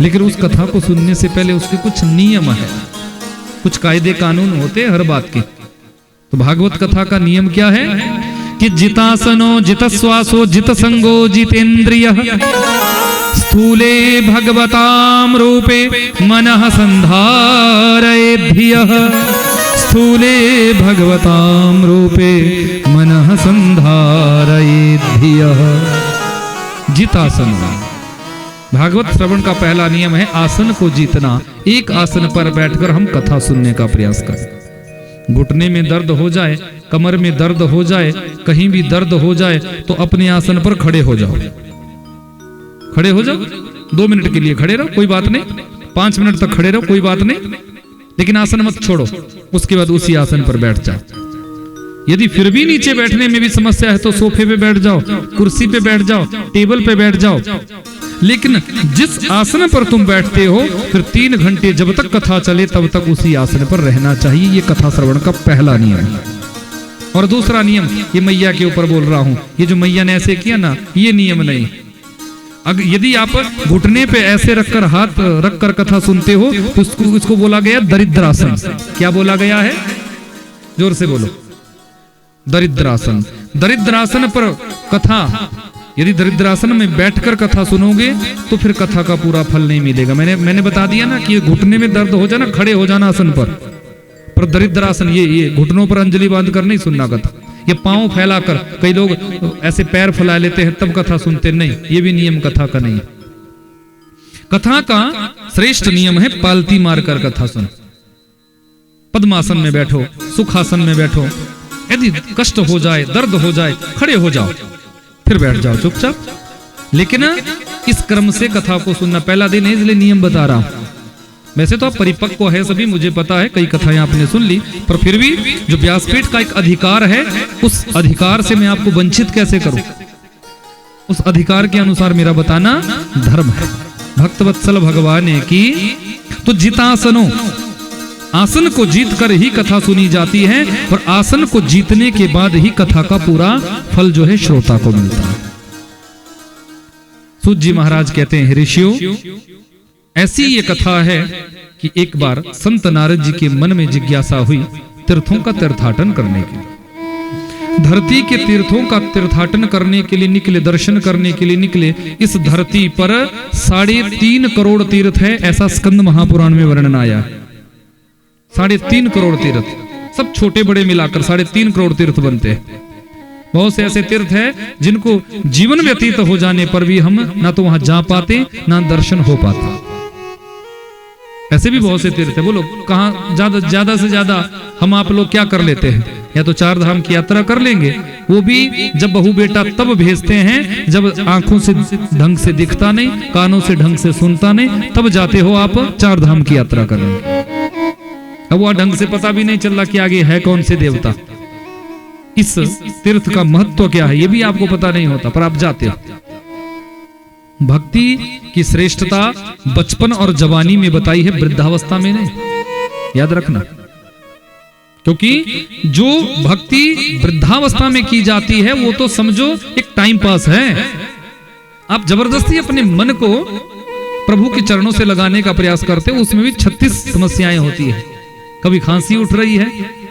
लेकिन उस कथा को सुनने से पहले उसके कुछ नियम है, कुछ कायदे कानून होते हैं हर बात के। तो भागवत कथा का नियम क्या है कि जितासनो जितश्वासो जितसंगो जितेंद्रियः स्थूले भगवतां रूपे मनः संधारयेद्धियः स्थूले भगवतां रूपे मनः संधारयेद्धियः। जितासन। भागवत श्रवण का पहला नियम है आसन को जीतना। एक आसन पर बैठकर हम कथा सुनने का प्रयास करें। घुटने में दर्द हो जाए, कमर में दर्द हो जाए, कहीं भी दर्द हो जाए तो अपने आसन पर खड़े हो जाओ। खड़े हो जाओ, 2 मिनट के लिए खड़े रहो, कोई बात नहीं। 5 मिनट तक खड़े रहो, कोई बात नहीं, लेकिन आसन मत छोड़ो। उसके बाद उसी आसन पर बैठ जाओ। यदि फिर भी नीचे बैठने में भी समस्या है तो सोफे पे बैठ जाओ, कुर्सी पे बैठ जाओ, टेबल पे बैठ जाओ, लेकिन जिस आसन पर तुम बैठते हो फिर 3 घंटे जब तक कथा चले तब तक उसी आसन पर रहना चाहिए। ये कथा श्रवण का पहला नियम है। और दूसरा नियम, ये मैया के ऊपर बोल रहा हूं, ये जो मैया ने ऐसे किया ना, ये नियम नहीं। अगर यदि आप घुटने पे ऐसे रखकर हाथ रखकर कथा सुनते हो तो इसको बोला गया दरिद्रासन। क्या बोला गया है? जोर से बोलो। दरिद्रासन। दरिद्रासन पर कथा, यदि दरिद्रासन में बैठकर कथा सुनोगे तो फिर कथा का पूरा फल नहीं मिलेगा। मैंने बता दिया ना कि घुटने में दर्द हो जाना, खड़े हो जाना आसन पर दरिद्रासन, ये घुटनों पर अंजलि बांधकर नहीं सुनना कथा। ये पांव फैलाकर, कई लोग ऐसे पैर फैला लेते हैं तब कथा सुनते, नहीं, ये भी नियम कथा का नहीं। कथा का श्रेष्ठ नियम है पालती मारकर कथा सुन। पद्मासन में बैठो, सुखासन में बैठो, यदि कष्ट हो जाए, दर्द हो जाए, खड़े हो जाओ, फिर बैठ जाओ चुपचाप। लेकिन इस क्रम से कथा को सुनना। पहला दिन है इसलिए नियम बता रहा हूं। वैसे तो आप परिपक्व है सभी, मुझे पता है, कई कथाएं आपने सुन ली, पर फिर भी जो व्यासपीठ का एक अधिकार है, उस अधिकार से मैं आपको वंचित कैसे करूं? उस अधिकार के अनुसार मेरा बताना धर्म है। भक्तवत्सल भगवान ने की तो जितासनो, आसन को जीत कर ही कथा सुनी जाती है और आसन को जीतने के बाद ही कथा का पूरा फल जो है श्रोता को मिलता है। सूत जी महाराज कहते हैं, ऋषियों, ऐसी ये कथा है कि एक बार संत नारद जी के मन में जिज्ञासा हुई तीर्थों का तीर्थाटन करने के लिए। धरती के तीर्थों का तीर्थाटन करने के लिए निकले, दर्शन करने के लिए निकले। इस धरती पर 3.5 करोड़ तीर्थ है, ऐसा स्कंद महापुराण में वर्णन आया है। 3.5 करोड़ तीर्थ, सब छोटे बड़े मिलाकर 3.5 करोड़ तीर्थ बनते हैं। बहुत से ऐसे तीर्थ है जिनको जीवन व्यतीत हो जाने पर भी हम ना तो वहां जा पाते ना दर्शन हो पाता। ऐसे भी बहुत से तीर्थ है। बोलो कहां ज्यादा से ज्यादा हम आप लोग क्या कर लेते हैं? या तो 4 धाम की यात्रा कर लेंगे, वो भी जब बहू बेटा तब भेजते हैं जब आंखों से ढंग से दिखता नहीं, कानों से ढंग से सुनता नहीं, तब जाते हो आप 4 धाम की यात्रा करने। अब वह ढंग से पता भी नहीं चल रहा कि आगे है कौन से देवता, इस तीर्थ का महत्व क्या है ये भी आपको पता नहीं होता, पर आप जाते हो। भक्ति की श्रेष्ठता बचपन और जवानी में बताई है, वृद्धावस्था में नहीं, याद रखना। क्योंकि जो भक्ति वृद्धावस्था में की जाती है वो तो समझो एक टाइम पास है। आप जबरदस्ती अपने मन को प्रभु के चरणों से लगाने का प्रयास करते हो, उसमें भी 36 समस्याएं होती है। कभी खांसी उठ रही है,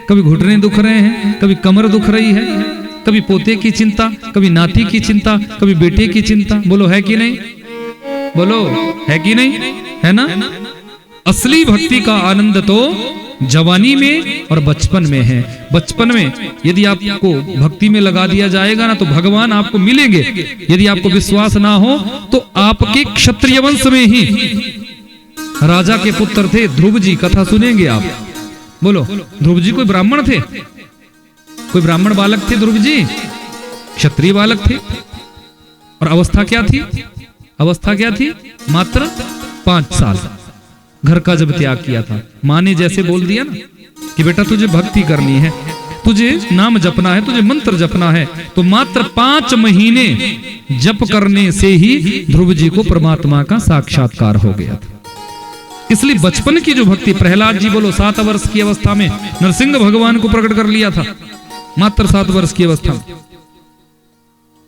कभी घुटने दुख रहे हैं, कभी कमर दुख रही है, कभी पोते की चिंता, कभी नाती की चिंता, कभी बेटे की चिंता। बोलो है कि नहीं? बोलो है कि नहीं? है ना? असली भक्ति का आनंद तो जवानी में और बचपन में है। बचपन में यदि आपको भक्ति में लगा दिया जाएगा ना तो भगवान आपको मिलेंगे। यदि आपको विश्वास ना हो तो आपके क्षत्रिय वंश में ही राजा के पुत्र थे ध्रुव जी, कथा सुनेंगे आप। बोलो ध्रुव जी कोई ब्राह्मण थे? कोई ब्राह्मण बालक थे ध्रुव जी? क्षत्रिय बालक थे। और अवस्था क्या थी? अवस्था क्या थी? मात्र 5 साल। घर का जब त्याग किया था, माँ ने जैसे बोल दिया ना कि बेटा तुझे भक्ति करनी है, तुझे नाम जपना है, तुझे मंत्र जपना है, तो मात्र 5 महीने जप करने से ही ध्रुव जी को परमात्मा का साक्षात्कार हो गया था। इसलिए बचपन की जो भक्ति, प्रहलाद जी बोलो 7 वर्ष की अवस्था में नरसिंह भगवान को प्रकट कर लिया था, मात्र 7 वर्ष की अवस्था में।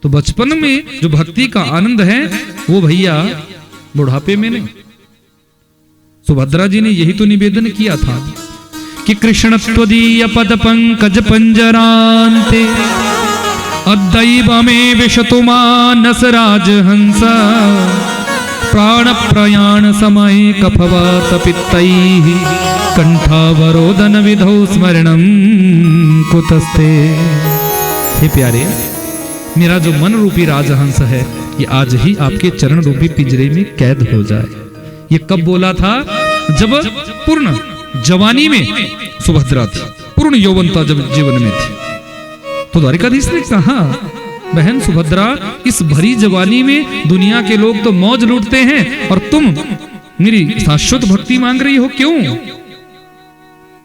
तो बचपन में जो भक्ति का आनंद है वो भैया बुढ़ापे में नहीं। सुभद्रा जी ने यही तो निवेदन किया था कि कृष्ण त्वदीय पद पंकज पंजरान्ते अद्दैव में विशतु मानस राजहंस प्राण प्रयाण समय कफवात पित्तैः कंठावरोदन विधौ स्मरणं कुतस्ते। हे प्यारे, मेरा जो मन रूपी राजहंस है ये आज ही आपके चरण रूपी पिंजरे में कैद हो जाए। ये कब बोला था? जब पूर्ण जवानी में सुभद्रा थी, पूर्ण यौवनता जब जीवन में थी, तो द्वारिकाधीश ने कहा, बहन सुभद्रा, इस भरी जवानी में दुनिया के लोग तो मौज लूटते हैं और तुम मेरी शाश्वत भक्ति मांग रही हो, क्यों?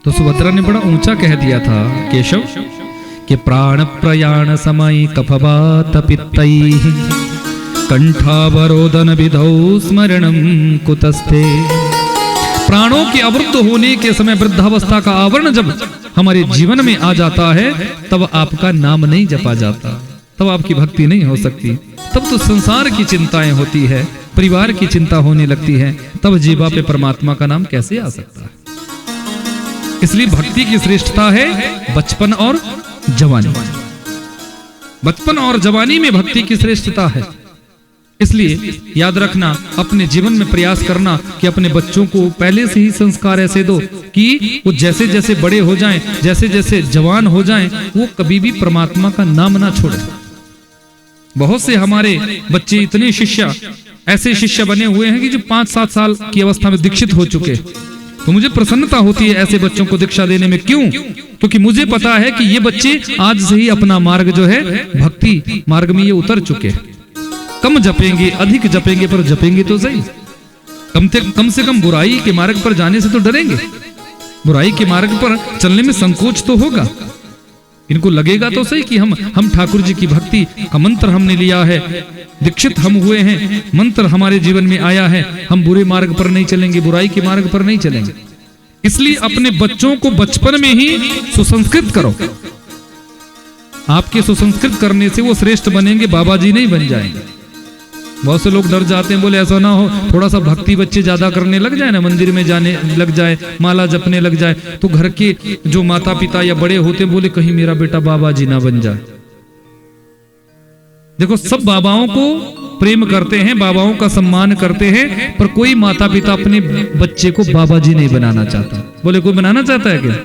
तो सुभद्रा ने बड़ा ऊंचा कह दिया था, केशव, कि प्राण प्रयाण समय कफवात पित्तैः कंठावरोदन विधौ स्मरणं कुतस्ते। प्राणों के अवरुद्ध होने के समय वृद्धावस्था का आवरण जब हमारे जीवन में आ जाता है, तब आपका नाम नहीं जपा जाता, तब आपकी भक्ति नहीं हो सकती। तब तो संसार की चिंताएं होती है, परिवार की चिंता होने लगती है, तब जीवा पे परमात्मा का नाम कैसे आ सकता है? इसलिए भक्ति की श्रेष्ठता है बचपन और जवानी। बचपन और जवानी में भक्ति की श्रेष्ठता है। इसलिए याद रखना, अपने जीवन में प्रयास करना कि अपने बच्चों को पहले से ही संस्कार ऐसे दो कि वो जैसे जैसे बड़े हो जाएं, जैसे जैसे जवान हो जाएं, वो कभी भी परमात्मा का नाम ना छोड़े। बहुत से हमारे बच्चे इतने शिष्य, ऐसे शिष्य बने हुए हैं कि जो 5-7 साल की अवस्था में दीक्षित हो चुके। तो मुझे प्रसन्नता होती है ऐसे बच्चों को दीक्षा देने में। क्यों? क्योंकि मुझे पता है कि ये बच्चे आज से ही अपना मार्ग जो है भक्ति मार्ग में ये उतर चुके। कम जपेंगे, अधिक जपेंगे, पर जपेंगे तो सही। कम से कम बुराई के मार्ग पर जाने से तो डरेंगे, बुराई के मार्ग पर चलने में संकोच तो होगा। इनको लगेगा तो सही कि हम ठाकुर जी की भक्ति का मंत्र हमने लिया है, दीक्षित हम हुए हैं, मंत्र हमारे जीवन में आया है, हम बुरे मार्ग पर नहीं चलेंगे, बुराई के मार्ग पर नहीं चलेंगे। इसलिए अपने बच्चों को बचपन में ही सुसंस्कृत करो। आपके सुसंस्कृत करने से वो श्रेष्ठ बनेंगे, बाबा जी नहीं बन जाएंगे। बहुत से लोग डर जाते हैं, बोले ऐसा ना हो थोड़ा सा भक्ति बच्चे ज्यादा करने लग जाए ना, मंदिर में जाने लग जाए, माला जपने लग जाए, तो घर के जो माता पिता या बड़े होते बोले कहीं मेरा बेटा बाबा जी ना बन जाए। देखो, सब बाबाओं को प्रेम करते हैं, बाबाओं का सम्मान करते हैं, पर कोई माता पिता अपने बच्चे को बाबा जी नहीं बनाना चाहता। बोले कोई बनाना चाहता है क्या?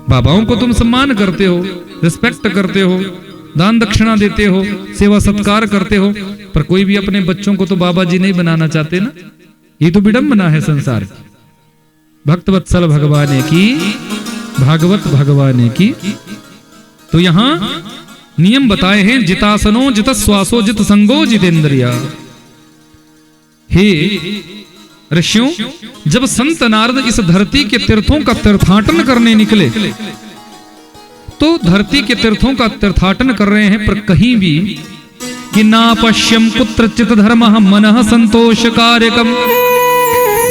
बाबाओं को तुम सम्मान करते हो, रिस्पेक्ट करते हो, दान दक्षिणा देते हो, सेवा सत्कार करते हो, पर कोई भी अपने बच्चों को तो बाबा जी नहीं बनाना चाहते ना। ये तो विडंबना है संसार की। भक्त वत्सल भगवान की, भागवत भगवान की। तो यहां नियम बताए हैं, जितासनो जित श्वासो जित संगो जितेंद्रिया। हे ऋषियों, जब संत नारद इस धरती के तीर्थों का तीर्थाटन करने निकले, तो धरती के तीर्थों का तीर्थाटन कर रहे हैं, पर कहीं भी कि ना पश्यम कुत्रचित धर्म मनः संतोष कार्यकम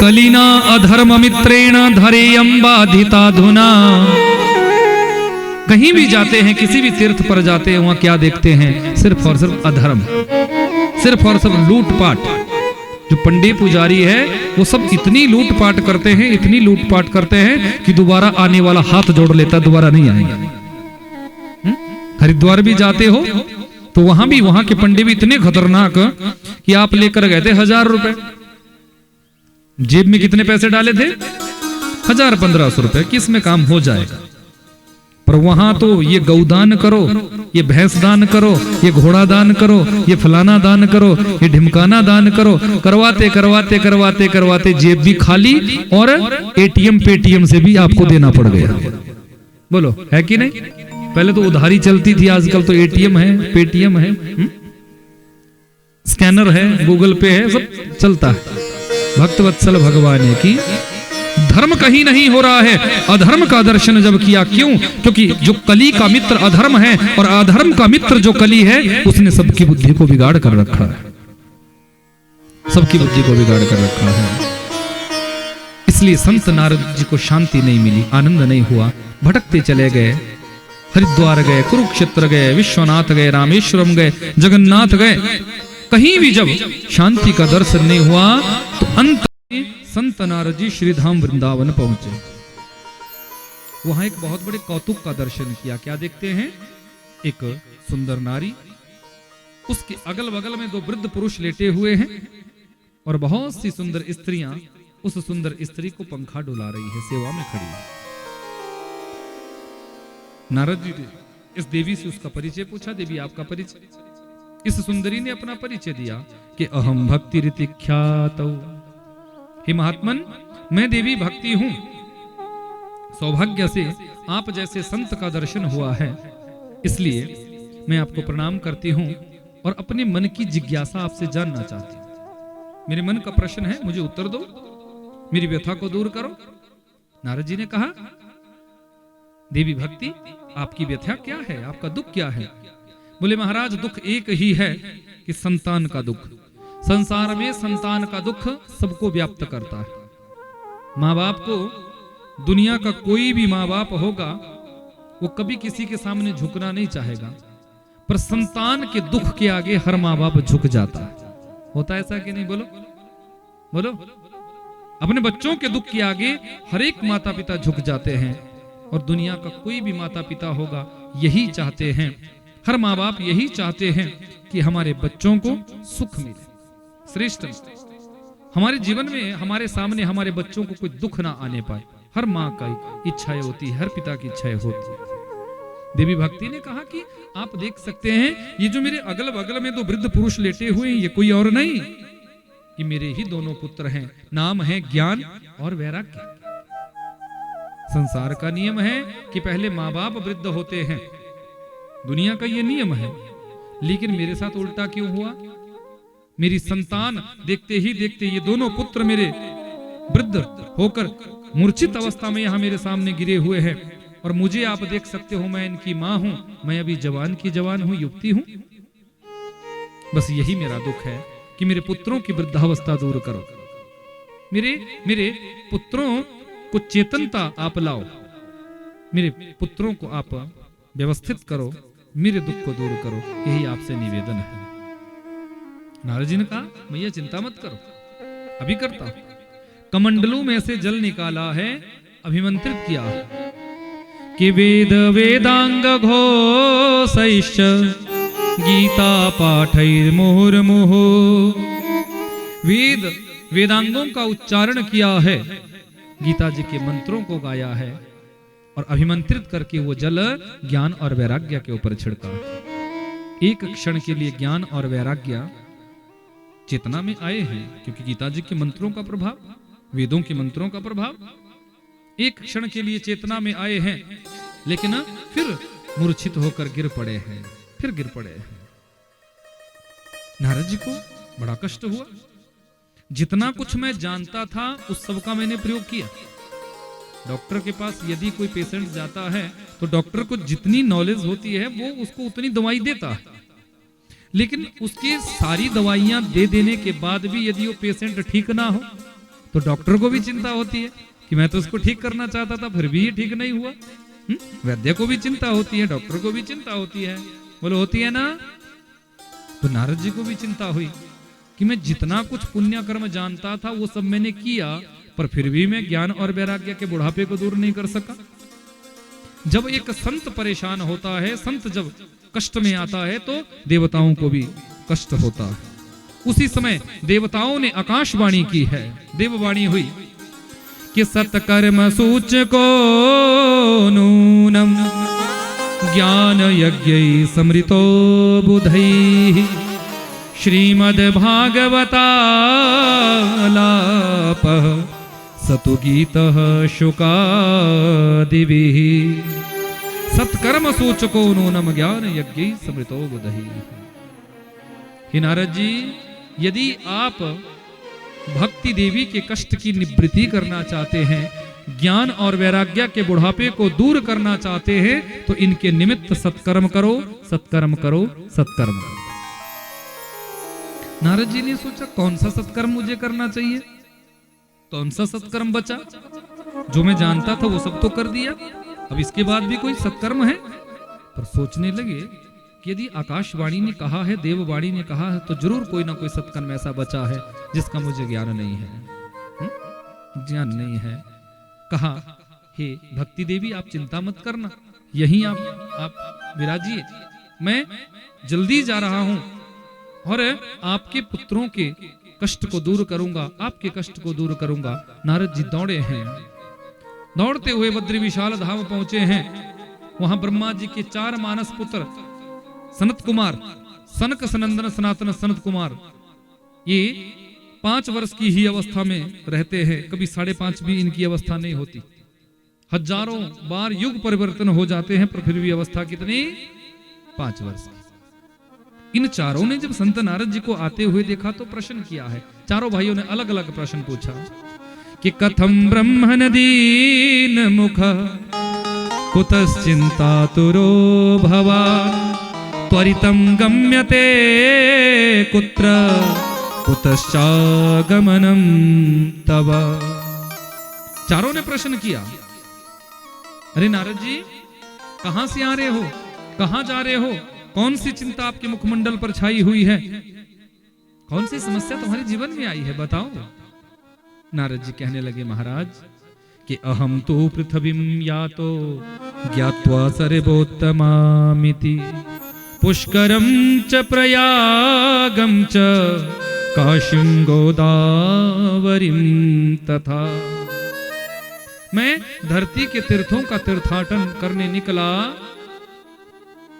कलिना अधर्म मित्रेण धरेयम बाधिताधुना। कहीं भी जाते हैं, किसी भी तीर्थ पर जाते हैं, वहां क्या देखते हैं? सिर्फ और सिर्फ अधर्म, सिर्फ और सिर्फ लूटपाट। जो पंडित पुजारी है वो सब इतनी लूटपाट करते हैं, इतनी लूटपाट करते हैं कि दोबारा आने वाला हाथ जोड़ लेता, दोबारा नहीं आएंगे। हरिद्वार भी जाते हो तो वहां भी, वहां के पंडित भी इतने खतरनाक कि आप लेकर गए थे 1000 रुपए, जेब में कितने पैसे डाले थे? 1000-1500 रुपए, किस में काम हो जाएगा। पर वहां तो ये गौदान करो, ये भैंस दान करो, ये घोड़ा दान करो, ये फलाना दान करो, ये ढिमकाना दान करो, करवाते करवाते करवाते करवाते जेब भी खाली और एटीएम पेटीएम से भी आपको देना पड़ गया। बोलो है कि नहीं? पहले तो उधारी चलती थी, आजकल तो एटीएम है, पेटीएम है, स्कैनर है, गूगल पे है, सब चलता है। भक्त वत्सल भगवान की धर्म कहीं नहीं हो रहा है, अधर्म का दर्शन जब किया। क्यों? क्योंकि जो कली का मित्र अधर्म है और अधर्म का मित्र जो कली है, उसने सबकी बुद्धि को बिगाड़ कर रखा है, सबकी बुद्धि को बिगाड़ कर रखा है। इसलिए संत नारद जी को शांति नहीं मिली, आनंद नहीं हुआ, भटकते चले गए। हरिद्वार गए, कुरुक्षेत्र गए, विश्वनाथ गए, रामेश्वरम गए, जगन्नाथ गए, कहीं भी जब शांति का दर्शन नहीं हुआ, तो अंत में संत नारद जी श्रीधाम वृंदावन पहुंचे। वहां एक बहुत बड़े कौतुक का दर्शन किया। क्या देखते हैं? एक सुंदर नारी, उसके अगल बगल में 2 वृद्ध पुरुष लेटे हुए हैं, और बहुत सी सुंदर स्त्रियां उस सुंदर स्त्री को पंखा डुला रही है, सेवा में खड़ी है। नारद जी ने इस देवी से उसका परिचय पूछा। देवी आपका परिचय? इस सुंदरी ने अपना परिचय दिया कि अहम भक्ति रीति ख्यात। हे महात्मन, मैं देवी भक्ति हूं। सौभाग्य से आप जैसे संत का दर्शन हुआ है, इसलिए मैं आपको प्रणाम करती हूं और अपने मन की जिज्ञासा आपसे जानना चाहती हूं। मेरे मन का प्रश्न है, मुझे उत्तर दो, मेरी व्यथा को दूर करो। नारद जी ने कहा, देवी भक्ति, आपकी व्यथा क्या है, आपका दुख क्या है? बोले महाराज, दुख एक ही है कि संतान का दुख। संसार में संतान का दुख सबको व्याप्त करता है। माँ बाप को, दुनिया का कोई भी माँ बाप होगा, वो कभी किसी के सामने झुकना नहीं चाहेगा, पर संतान के दुख के आगे हर माँ बाप झुक जाता है। होता है ऐसा कि नहीं? बोलो बोलो। अपने बच्चों के दुख के आगे हर एक माता पिता झुक जाते हैं, और दुनिया का कोई भी माता पिता होगा यही चाहते हैं, हर माँ बाप यही चाहते हैं कि हमारे बच्चों को सुख मिले, श्रेष्ठ। हमारे जीवन में हमारे सामने हमारे बच्चों को कोई दुख ना आने पाए, हर माँ का इच्छाएं होती है, हर पिता की इच्छाएं होती है। देवी भक्ति ने कहा कि आप देख सकते हैं, ये जो मेरे अगल बगल में दो वृद्ध पुरुष लेटे हुए हैं, ये कोई और नहीं, ये मेरे ही दोनों पुत्र हैं। नाम है ज्ञान और वैराग्य। संसार का नियम है कि पहले माँ बाप वृद्ध होते हैं, दुनिया का ये नियम है, लेकिन मेरे साथ उल्टा क्यों हुआ? मेरी संतान देखते ही देखते ये दोनों पुत्र मेरे वृद्ध होकर मूर्छित अवस्था में यहां मेरे सामने गिरे हुए हैं, और मुझे आप देख सकते हो, मैं इनकी मां हूं, मैं अभी जवान की जवान हूं, युवती हूं। बस यही मेरा दुख है कि मेरे पुत्रों की वृद्धावस्था दूर करो, मेरे पुत्रों को चेतनता आप लाओ, मेरे पुत्रों को आप व्यवस्थित करो, मेरे दुख को दूर करो, यही आपसे निवेदन है। नारद जी ने कहा, मैया चिंता मत करो, अभी करता हूं। कमंडलों में से जल निकाला है, अभिमंत्रित किया है कि वेद वेदांग घोषैश्च गीता पाठैर् मुहुर्मुहु। वेद वेदांगों का उच्चारण किया है, गीता जी के मंत्रों को गाया है, और अभिमंत्रित करके वो जल ज्ञान और वैराग्य के ऊपर छिड़का। एक क्षण के लिए ज्ञान और वैराग्य चेतना में आए हैं, क्योंकि गीता जी के मंत्रों का प्रभाव, वेदों के मंत्रों का प्रभाव एक क्षण के लिए चेतना में आए हैं, लेकिन फिर मूर्छित होकर गिर पड़े हैं, फिर गिर पड़े हैं। नारद जी को बड़ा कष्ट हुआ। जितना कुछ मैं जानता था उस सब का मैंने प्रयोग किया। डॉक्टर के पास यदि कोई पेशेंट जाता है तो डॉक्टर को जितनी नॉलेज होती है वो उसको उतनी दवाई देता है, लेकिन उसके सारी दवाइयां दे देने के बाद भी यदि वो पेशेंट ठीक ना हो तो डॉक्टर को भी चिंता होती है कि मैं तो उसको ठीक करना चाहता था, फिर भी ये ठीक नहीं हुआ। वैद्य को भी चिंता होती है, डॉक्टर को भी चिंता होती है, बोलो होती है ना? तो नारद जी को भी चिंता हुई कि मैं जितना कुछ पुण्य कर्म जानता था वो सब मैंने किया, पर फिर भी मैं ज्ञान और वैराग्य के बुढ़ापे को दूर नहीं कर सका। जब एक संत परेशान होता है, संत जब कष्ट में आता है तो देवताओं को भी कष्ट होता है। उसी समय देवताओं ने आकाशवाणी की है, देववाणी हुई कि सत्कर्म सूचको नूनम ज्ञान यज्ञै समृतो बुधैः श्रीमद् भागवतालापः सतु गीतः शुकादिभिः। सत्कर्म सूचको नूनम ज्ञान यज्ञै समृतो बुधैः। हे नारद जी, यदि आप भक्ति देवी के कष्ट की निवृत्ति करना चाहते हैं, ज्ञान और वैराग्य के बुढ़ापे को दूर करना चाहते हैं, तो इनके निमित्त सत्कर्म करो, सत्कर्म करो, सत्कर्म करो। नारद जी ने सोचा कौन सा सत्कर्म मुझे करना चाहिए, कौन सा सत्कर्म बचा? जो मैं जानता था वो सब तो कर दिया, अब इसके बाद भी कोई सत्कर्म है? पर सोचने लगे कि यदि आकाशवाणी ने कहा है, देववाणी ने कहा है, तो जरूर कोई ना कोई सत्कर्म ऐसा बचा है जिसका मुझे ज्ञान नहीं है। ज्ञान नहीं है। कहा, हे भक्ति देवी, आप चिंता मत करना, यहीं आप विराजिए, मैं जल्दी जा रहा हूं और आपके पुत्रों के कष्ट को दूर करूंगा, आपके कष्ट को दूर करूंगा। नारद जी दौड़े हैं, दौड़ते हुए बद्री विशाल धाम पहुंचे हैं। वहां ब्रह्मा जी के 4 मानस पुत्र सनत कुमार, सनक सनंदन सनातन सनत कुमार, ये 5 वर्ष की ही अवस्था में रहते हैं। कभी 5.5 भी इनकी अवस्था नहीं होती। हजारों बार युग परिवर्तन हो जाते हैं, पर फिर भी अवस्था कितनी? 5 वर्ष की। इन चारों ने जब संत नारद जी को आते हुए देखा तो प्रश्न किया है। चारों भाइयों ने अलग अलग प्रश्न पूछा कि कथम ब्रह्मण दीन मुख कुतश्चिंतातुरो भवान् त्वरितं गम्यते कुत्र कुतश्चागमनं तव। चारों ने प्रश्न किया, अरे नारद जी कहां से आ रहे हो, कहां जा रहे हो, कौन सी चिंता आपके मुखमंडल पर छाई हुई है, कौन सी समस्या तुम्हारे जीवन में आई है, बताओ। नारद जी कहने लगे, महाराज कि अहम तो पृथ्वीं यातो ज्ञात्वा सर्वोत्तमामिति पुष्करं च प्रयागं च काशीं गोदावरीं तथा। मैं धरती के तीर्थों का तीर्थाटन करने निकला,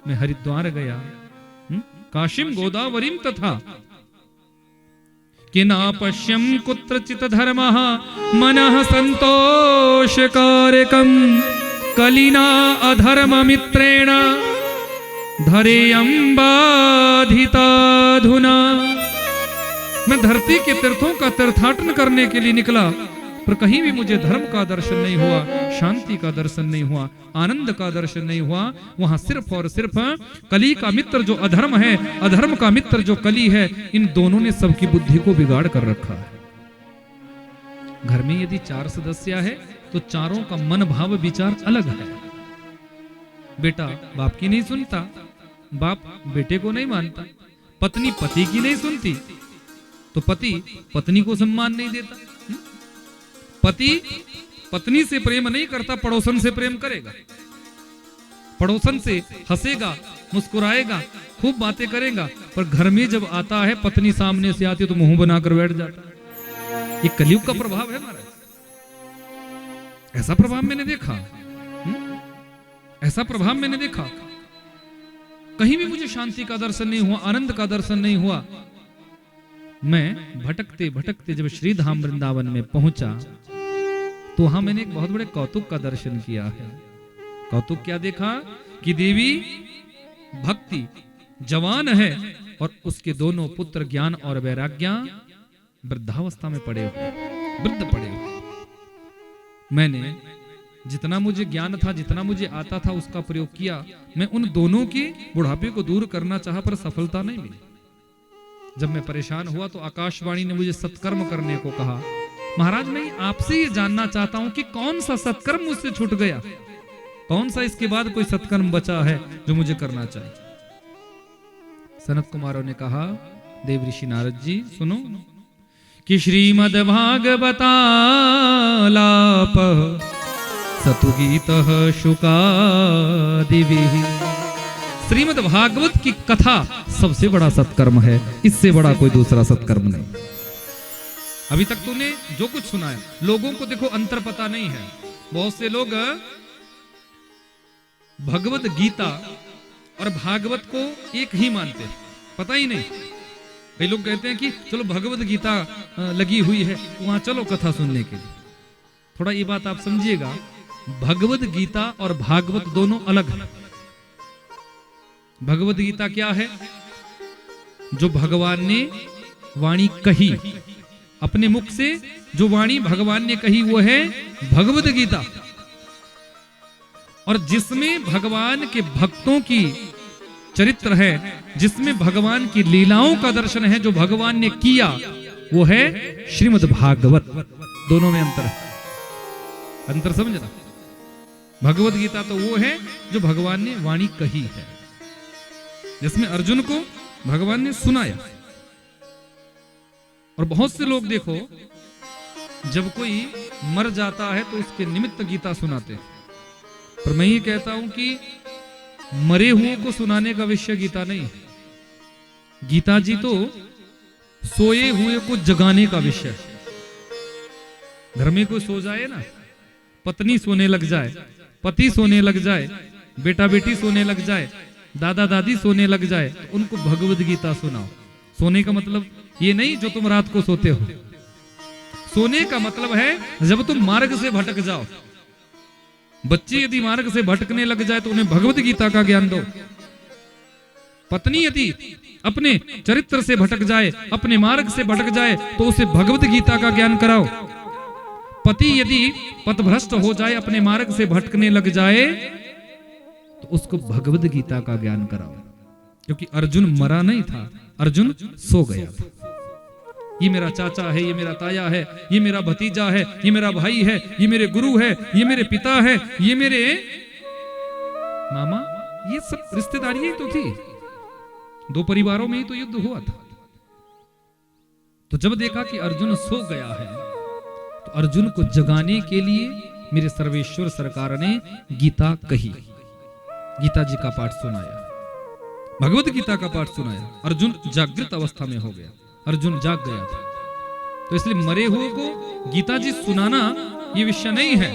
मैं हरिद्वार गया, काशीं गोदावरीं तथा कि ना पश्यं कुत्रचित् धर्मः मनः संतोषकारकं कलिना अधर्ममित्रेण धरेयं बाधिताधुना। मैं धरती के तीर्थों का तीर्थाटन करने के लिए निकला, पर कहीं भी मुझे धर्म का दर्शन नहीं हुआ, शांति का दर्शन नहीं हुआ, आनंद का दर्शन नहीं हुआ। वहां सिर्फ और सिर्फ कली का मित्र जो अधर्म है, अधर्म का मित्र जो कली है, इन दोनों ने सबकी बुद्धि को बिगाड़ कर रखा है। घर में यदि 4 सदस्य है तो चारों का मन भाव विचार अलग है। बेटा बाप की नहीं सुनता, बाप बेटे को नहीं मानता, पत्नी पति की नहीं सुनती तो पति पत्नी को सम्मान नहीं देता, पति पत्नी से प्रेम नहीं करता, पड़ोसन से प्रेम करेगा, पड़ोसन से हंसेगा, मुस्कुराएगा, खूब बातें करेगा, पर घर में जब आता है पत्नी सामने से आती है तो मुंह बनाकर बैठ जाता है। ये कलयुग का प्रभाव है महाराज, ऐसा प्रभाव मैंने देखा, ऐसा प्रभाव मैंने देखा। कहीं भी मुझे शांति का दर्शन नहीं हुआ, आनंद का दर्शन नहीं हुआ। मैं भटकते भटकते जब श्री धाम वृंदावन में पहुंचा तो वहां मैंने एक बहुत बड़े कौतुक का दर्शन किया है। कौतुक क्या देखा कि देवी भक्ति जवान है और उसके दोनों पुत्र ज्ञान और वैराग्य वृद्धावस्था में पड़े हुए, वृद्ध पड़े हुए। मैंने जितना मुझे ज्ञान था, जितना मुझे आता था, उसका प्रयोग किया। मैं उन दोनों के बुढ़ापे को दूर करना चाहा, पर सफलता नहीं मिली। जब मैं परेशान हुआ तो आकाशवाणी ने मुझे सत्कर्म करने को कहा। महाराज मैं आपसे ये जानना चाहता हूं कि कौन सा सत्कर्म मुझसे छूट गया, कौन सा इसके बाद कोई सत्कर्म बचा है जो मुझे करना चाहिए। सनत कुमारों ने कहा, देव ऋषि नारद जी सुनो कि श्रीमद् भागवतालाप सतुगीतः शुकादिभिः। श्रीमद् भागवत की कथा सबसे बड़ा सत्कर्म है, इससे बड़ा कोई दूसरा सत्कर्म नहीं। अभी तक तूने जो कुछ सुना है, लोगों को देखो अंतर पता नहीं है। बहुत से लोग भगवत गीता और भागवत को एक ही मानते हैं, पता ही नहीं। कई लोग कहते हैं कि चलो भगवत गीता लगी हुई है, वहां चलो कथा सुनने के लिए। थोड़ा ये बात आप समझिएगा, भगवत गीता और भागवत दोनों अलग है। भगवत गीता क्या है? जो भगवान ने वाणी कही, अपने मुख से जो वाणी भगवान ने कही वो है भगवत गीता। और जिसमें भगवान के भक्तों की चरित्र है, जिसमें भगवान की लीलाओं का दर्शन है, जो भगवान ने किया, वो है श्रीमद् भागवत। दोनों में अंतर है, अंतर समझना। भगवत गीता तो वो है जो भगवान ने वाणी कही है, जिसमें अर्जुन को भगवान ने सुनाया। और बहुत से लोग देखो, जब कोई मर जाता है तो उसके निमित्त गीता सुनाते हैं। पर मैं ये कहता हूं कि मरे हुए को सुनाने का विषय गीता नहीं है। गीता जी तो सोए हुए को जगाने का विषय। घर में कोई सो जाए ना, पत्नी सोने लग जाए, पति सोने लग जाए, बेटा बेटी सोने लग जाए, दादा दादी सोने लग जाए, तो उनको भगवद गीता सुनाओ। सोने का मतलब ये नहीं जो तुम रात को सोते हो। सोने का मतलब है जब तुम मार्ग से भटक जाओ। बच्चे यदि मार्ग से भटकने लग जाए तो उन्हें भगवद गीता का ज्ञान दो। पत्नी यदि अपने चरित्र से भटक जाए, अपने मार्ग से भटक जाए, तो उसे भगवद गीता का ज्ञान कराओ। पति यदि पथभ्रष्ट हो जाए, अपने मार्ग से भटकने लग जाए, तो उसको भगवद गीता का ज्ञान कराओ। क्योंकि अर्जुन मरा नहीं था, अर्जुन सो गया था। ये मेरा चाचा है, ये मेरा ताया है, ये मेरा भतीजा है, ये मेरा भाई है, ये मेरे गुरु है, ये मेरे पिता है, ये मेरे मामा, ये सब रिश्तेदारी तो थी। दो परिवारों में ही तो युद्ध हुआ था। तो जब देखा कि अर्जुन सो गया है, तो अर्जुन को जगाने के लिए मेरे सर्वेश्वर सरकार ने गीता कही, गीता जी का पाठ सुनाया, भगवद गीता का पाठ सुनाया। अर्जुन जागृत अवस्था में हो गया, अर्जुन जाग गया था। तो इसलिए मरे हुए को गीता जी सुनाना ये विषय नहीं है।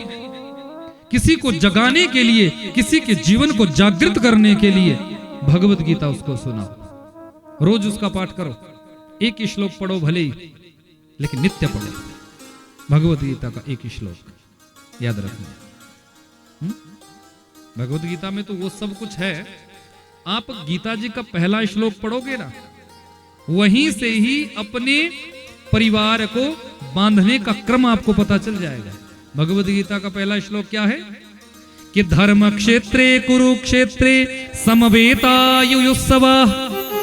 किसी को जगाने के लिए, किसी के जीवन को जागृत करने के लिए भगवद गीता उसको सुनाओ। रोज उसका पाठ करो, एक ही श्लोक पढ़ो भले ही, लेकिन नित्य पढ़ो भगवद गीता का एक ही श्लोक, याद रखना। भगवद गीता में तो वो सब कुछ है। आप गीता जी का पहला श्लोक पढ़ोगे ना, वहीं से ही अपने परिवार को बांधने का क्रम आपको पता चल जाएगा। भगवद गीता का पहला श्लोक क्या है कि धर्म क्षेत्रे कुरुक्षेत्रे समवेतायुयुत्सवः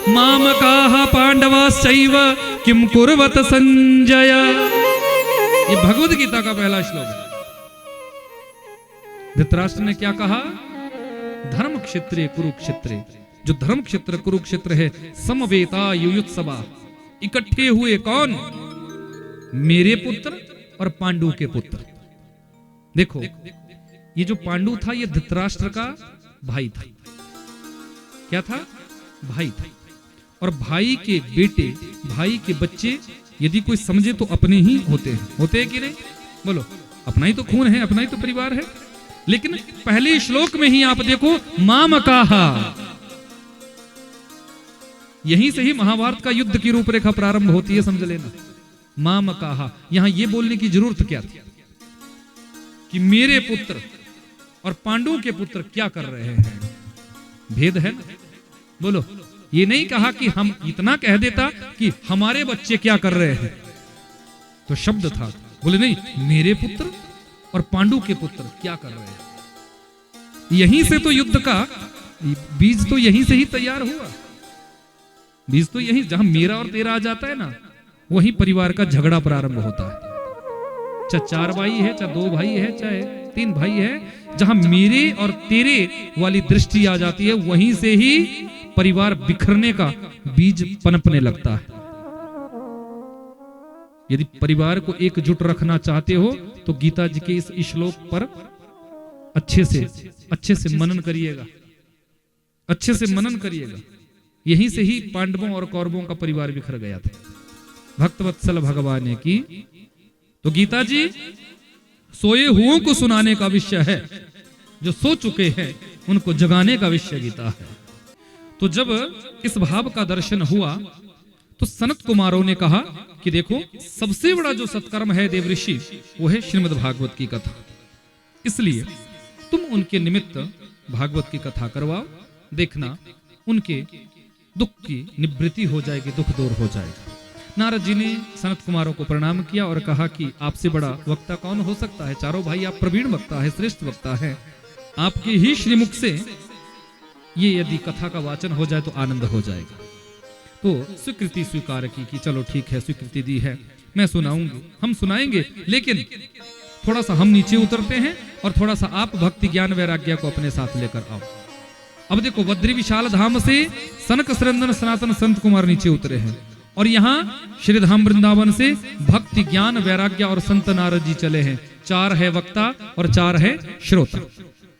मामकाः पांडवाश्चैव किम कुर्वत संजय। ये भगवद गीता का पहला श्लोक है। धृतराष्ट्र ने क्या कहा? धर्म क्षेत्रे कुरुक्षेत्रे, जो धर्म क्षेत्र कुरुक्षेत्र है, समवेता युयुत्सवा, इकट्ठे हुए कौन? मेरे पुत्र और पांडु के पुत्र। देखो, ये जो पांडु था ये धृतराष्ट्र का भाई था। क्या था? भाई था। और भाई के बेटे, भाई के बच्चे यदि कोई समझे तो अपने ही होते हैं। होते हैं कि नहीं? बोलो, अपना ही तो खून है, अपना ही तो परिवार है। लेकिन पहले श्लोक में ही आप देखो, मामकाहा, यहीं से ही महाभारत का युद्ध की रूपरेखा प्रारंभ होती है, समझ लेना। मामकाहा, यहां ये बोलने की जरूरत क्या थी कि मेरे पुत्र और पांडुओं के पुत्र क्या कर रहे हैं? भेद है ना? बोलो, ये नहीं कहा कि हम, इतना कह देता कि हमारे बच्चे क्या कर रहे हैं, तो शब्द था। बोले नहीं, मेरे पुत्र और पांडु के पुत्र क्या कर रहे हैं। यहीं से तो युद्ध का बीज तो यहीं से ही तैयार हुआ। बीज तो यहीं, जहां मेरा और तेरा आ जाता है ना, वहीं परिवार का झगड़ा प्रारंभ होता है। चाहे 4 भाई है, चाहे 2 भाई है, चाहे 3 भाई है, जहां मेरे और तेरे वाली दृष्टि आ जाती है, वहीं से ही परिवार बिखरने का बीज पनपने लगता है। यदि परिवार को एकजुट रखना चाहते हो तो गीता जी के इस श्लोक पर अच्छे से मनन करिएगा, अच्छे से मनन करिएगा। यहीं से ही पांडवों और कौरवों का परिवार बिखर गया था। भक्तवत्सल भगवान ने की। तो गीता जी सोए हुओं को सुनाने का विषय है, जो सो चुके हैं उनको जगाने का विषय गीता है। तो जब इस भाव का दर्शन हुआ तो सनत कुमारों ने कहा कि देखो, सबसे बड़ा जो सत्कर्म है देवऋषि, वो है श्रीमद् भागवत की कथा। इसलिए तुम उनके निमित्त भागवत की कथा करवाओ, देखना उनके दुख की निवृत्ति हो जाएगी, दुख दूर हो जाएगा। नारद जी ने सनत कुमारों को प्रणाम किया और कहा कि आपसे बड़ा वक्ता कौन हो सकता है? चारों भाई आप प्रवीण वक्ता है, श्रेष्ठ वक्ता है। आपके ही श्रीमुख से ये यदि कथा का वाचन हो जाए तो आनंद हो जाएगा। तो स्वीकृति स्वीकार की कि चलो ठीक है, स्वीकृति दी है, मैं सुनाऊंगी, हम सुनाएंगे, लेकिन थोड़ा सा हम नीचे उतरते हैं और थोड़ा सा आप भक्ति ज्ञान वैराग्य को अपने साथ लेकर आओ। अब देखो, बद्री विशाल धाम से सनक सनंदन सनातन संत कुमार नीचे उतरे हैं, और यहाँ श्रीधाम वृंदावन से भक्ति ज्ञान वैराग्य और संत नारद जी चले हैं। 4 है वक्ता और 4 है श्रोता।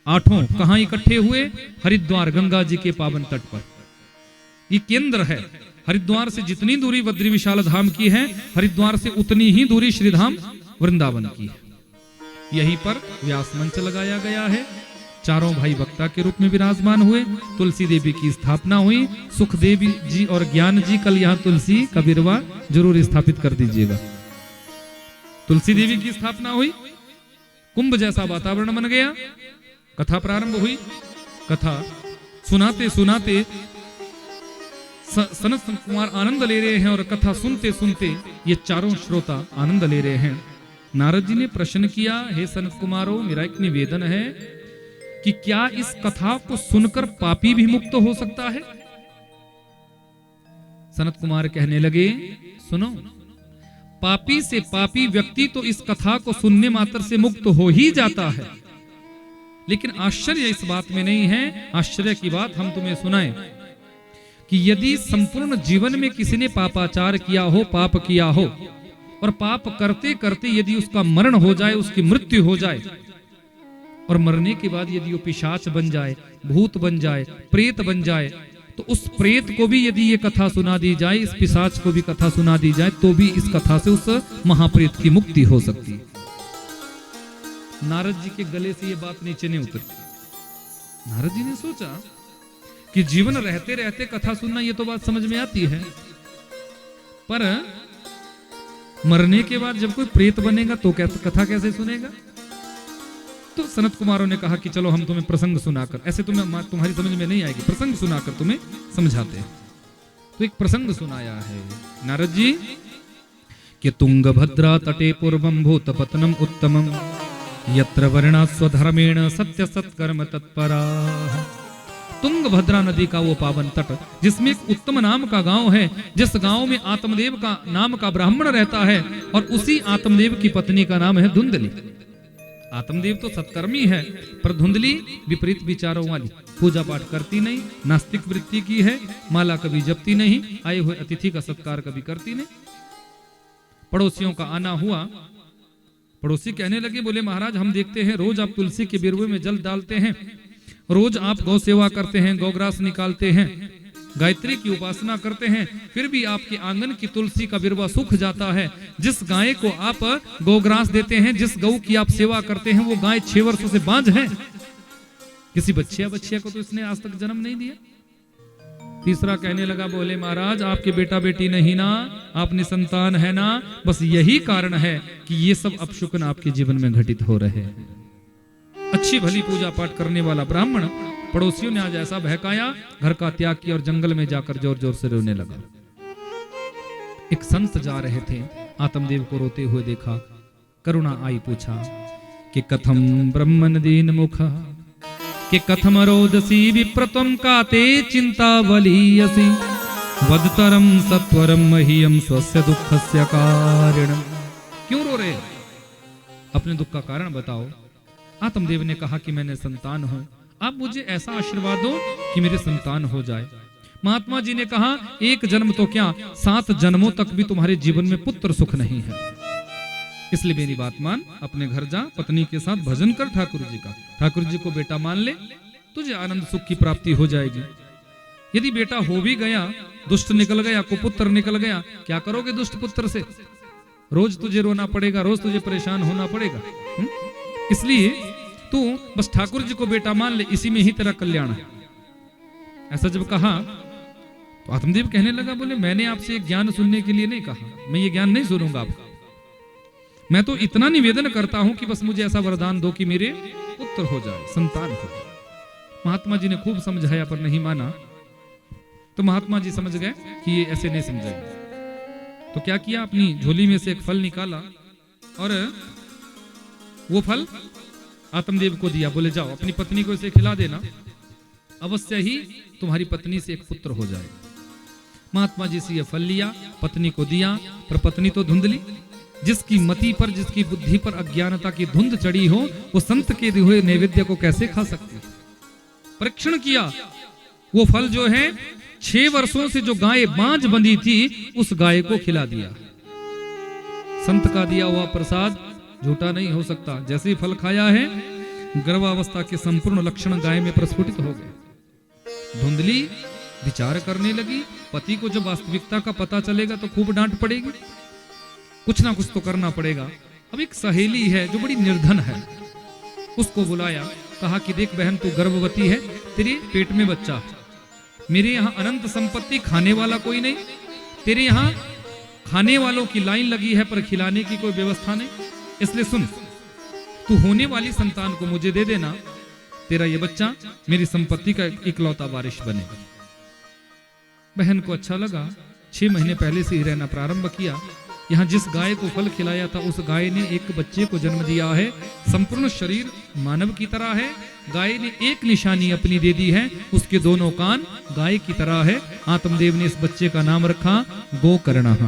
8 कहाँ इकट्ठे हुए? हरिद्वार, गंगा जी के पावन तट पर। ये केंद्र है। हरिद्वार से जितनी दूरी बद्री विशाल धाम की है, हरिद्वार से उतनी ही दूरी श्रीधाम वृंदावन की है। यहीं पर व्यास मंच लगाया गया है। चारों भाई वक्ता के रूप में विराजमान हुए। तुलसी देवी की स्थापना हुई। सुखदेव जी और ज्ञान जी, कल यहाँ तुलसी का बिरवा जरूर स्थापित कर दीजिएगा। तुलसी देवी की स्थापना हुई। कुंभ जैसा वातावरण बन गया। कथा प्रारंभ हुई। कथा सुनाते सुनाते सनत कुमार आनंद ले रहे हैं और कथा सुनते सुनते ये चारों श्रोता आनंद ले रहे हैं। नारद जी ने प्रश्न किया, हे सनत कुमारों, मेरा एक निवेदन है कि क्या इस कथा को सुनकर पापी भी मुक्त हो सकता है? सनत कुमार कहने लगे, सुनो, पापी से पापी व्यक्ति तो इस कथा को सुनने मात्र से मुक्त हो ही जाता है, लेकिन आश्चर्य इस बात में नहीं है। आश्चर्य की बात हम तुम्हें सुनाएं कि यदि संपूर्ण जीवन में किसी ने पापाचार किया हो, पाप किया हो, और पाप करते करते यदि उसका मरण हो जाए, उसकी मृत्यु हो जाए, और मरने के बाद यदि वो पिशाच बन जाए, भूत बन जाए, प्रेत बन जाए, तो उस प्रेत को भी यदि ये कथा सुना दी जाए, इस पिशाच को भी कथा सुना दी जाए, तो भी इस कथा से उस महाप्रेत की मुक्ति हो सकती है। नारद जी के गले से ये बात नीचे नहीं उतरी। नारद जी ने सोचा कि जीवन रहते रहते कथा सुनना, ये तो बात समझ में आती है, पर मरने के बाद जब कोई प्रेत बनेगा तो कथा कैसे सुनेगा? तो सनत कुमारों ने कहा कि चलो हम तुम्हें प्रसंग सुनाकर, ऐसे तुम्हारी समझ में नहीं आएगी, प्रसंग सुनाकर तुम्हें समझाते हैं। तो एक प्रसंग सुनाया है नारद जी कि तुंगभद्रा तटे पूर्वम भूतपतनम उत्तमम यत्र वर्णा स्वधर्मेण सत्य सत्कर्म तत्परा। तुंगभद्रा नदी का वो पावन तट, जिसमें एक उत्तम नाम का गांव है, जिस गांव में आत्मदेव का नाम का ब्राह्मण रहता है, और उसी आत्मदेव की पत्नी का नाम है धुंधली। आत्मदेव तो सत्कर्मी है, पर धुंधली विपरीत विचारों वाली, पूजा पाठ करती नहीं, नास्तिक वृत्ति की है, माला कभी जपती नहीं, आए हुए अतिथि का सत्कार कभी करती नहीं। पड़ोसियों का आना हुआ। पड़ोसी कहने लगे, बोले महाराज, हम देखते हैं रोज आप तुलसी के बिरवे में जल डालते हैं, रोज आप गौ सेवा करते हैं, गौग्रास निकालते हैं, गायत्री की उपासना करते हैं, फिर भी आपके आंगन की तुलसी का बिरवा सूख जाता है। जिस गाय को आप गौग्रास देते हैं, जिस गौ की आप सेवा करते हैं, वो गाय 6 वर्षों से बांझ है। किसी बच्चिया को तो इसने आज तक जन्म नहीं दिया। तीसरा कहने लगा, बोले महाराज, आपके बेटा बेटी नहीं ना, आप निसंतान है ना, बस यही कारण है कि ये सब अपशुकन आपके जीवन में घटित हो रहे हैं। अच्छी भली पूजा पाठ करने वाला ब्राह्मण पड़ोसियों ने आज ऐसा बहकाया, घर का त्याग किया और जंगल में जाकर जोर जोर से रोने लगा। एक संत जा रहे थे, आत्मदेव को रोते हुए देखा, करुणा आई, पूछा कि कथम ब्रह्मन दीन मुख कि कथम रोदसी विप्रतम काते चिंता बलीयसी वदतरम सत्वरम मह्यम स्वस्य दुःखस्य कारणम। क्यों रो रहे? अपने दुख का कारण बताओ। आत्मदेव ने कहा कि मैंने संतान हूं, आप मुझे ऐसा आशीर्वाद दो कि मेरे संतान हो जाए। महात्मा जी ने कहा, एक जन्म तो क्या, 7 जन्मों तक भी तुम्हारे जीवन में पुत्र सुख नहीं है, इसलिए मेरी बात मान, अपने घर जा, पत्नी के साथ भजन कर ठाकुर जी का, ठाकुर जी को बेटा मान ले, तुझे आनंद सुख की प्राप्ति हो जाएगी। यदि बेटा हो भी गया, दुष्ट निकल गया, कुपुत्र निकल गया, क्या करोगे दुष्ट पुत्र से? रोज तुझे रोना पड़ेगा, रोज तुझे परेशान होना पड़ेगा। इसलिए तू बस ठाकुर जी को बेटा मान ले, इसी में ही तेरा कल्याण है। ऐसा जब कहा तो आत्मदेव कहने लगा, बोले मैंने आपसे ज्ञान सुनने के लिए नहीं कहा, मैं ये ज्ञान नहीं सुनूंगा आपका, मैं तो इतना निवेदन करता हूं कि बस मुझे ऐसा वरदान दो कि मेरे पुत्र हो जाए, संतान हो जाए। महात्मा जी ने खूब समझाया पर नहीं माना, तो महात्मा जी समझ गए कि ये ऐसे नहीं समझेगा। तो क्या किया, अपनी झोली में से एक फल निकाला और वो फल आत्मदेव को दिया। बोले जाओ अपनी पत्नी को इसे खिला देना, अवश्य ही तुम्हारी पत्नी से एक पुत्र हो जाएगा। महात्मा जी से यह फल लिया, पत्नी को दिया, पर पत्नी तो धुंधली, जिसकी मति पर, जिसकी बुद्धि पर अज्ञानता की धुंध चढ़ी हो, वो संत के दिए हुए नैवेद्य को कैसे खा सकती? परीक्षण किया, वो फल जो है 6 वर्षों से जो गाय बांझ बंधी थी, उस गाय को खिला दिया। संत का दिया हुआ प्रसाद झूठा नहीं हो सकता। जैसे ही फल खाया है, गर्भावस्था के संपूर्ण लक्षण गाय में प्रस्फुटित हो गए। धुंधली विचार करने लगी पति को जब वास्तविकता का पता चलेगा तो खूब डांट पड़ेगी, कुछ ना कुछ तो करना पड़ेगा। अब एक सहेली है जो बड़ी निर्धन है, उसको बुलाया, कहा कि देख बहन तू गर्भवती है, तेरे पेट में बच्चा है, मेरे यहाँ अनंत संपत्ति, खाने वाला कोई नहीं, तेरे यहाँ खाने वालों की लाइन लगी है पर खिलाने की कोई व्यवस्था नहीं, इसलिए सुन, तू होने वाली संतान को मुझे दे देना, तेरा ये बच्चा मेरी संपत्ति का इकलौता वारिस बनेगा। बहन को अच्छा लगा, 6 महीने पहले से ही रहना प्रारंभ किया। यहाँ जिस गाय को फल खिलाया था उस गाय ने एक बच्चे को जन्म दिया है, संपूर्ण शरीर मानव की तरह है। गाय ने एक निशानी अपनी दे दी है, उसके दोनों कान गाय की तरह है। आत्मदेव ने इस बच्चे का नाम रखा गोकर्णः।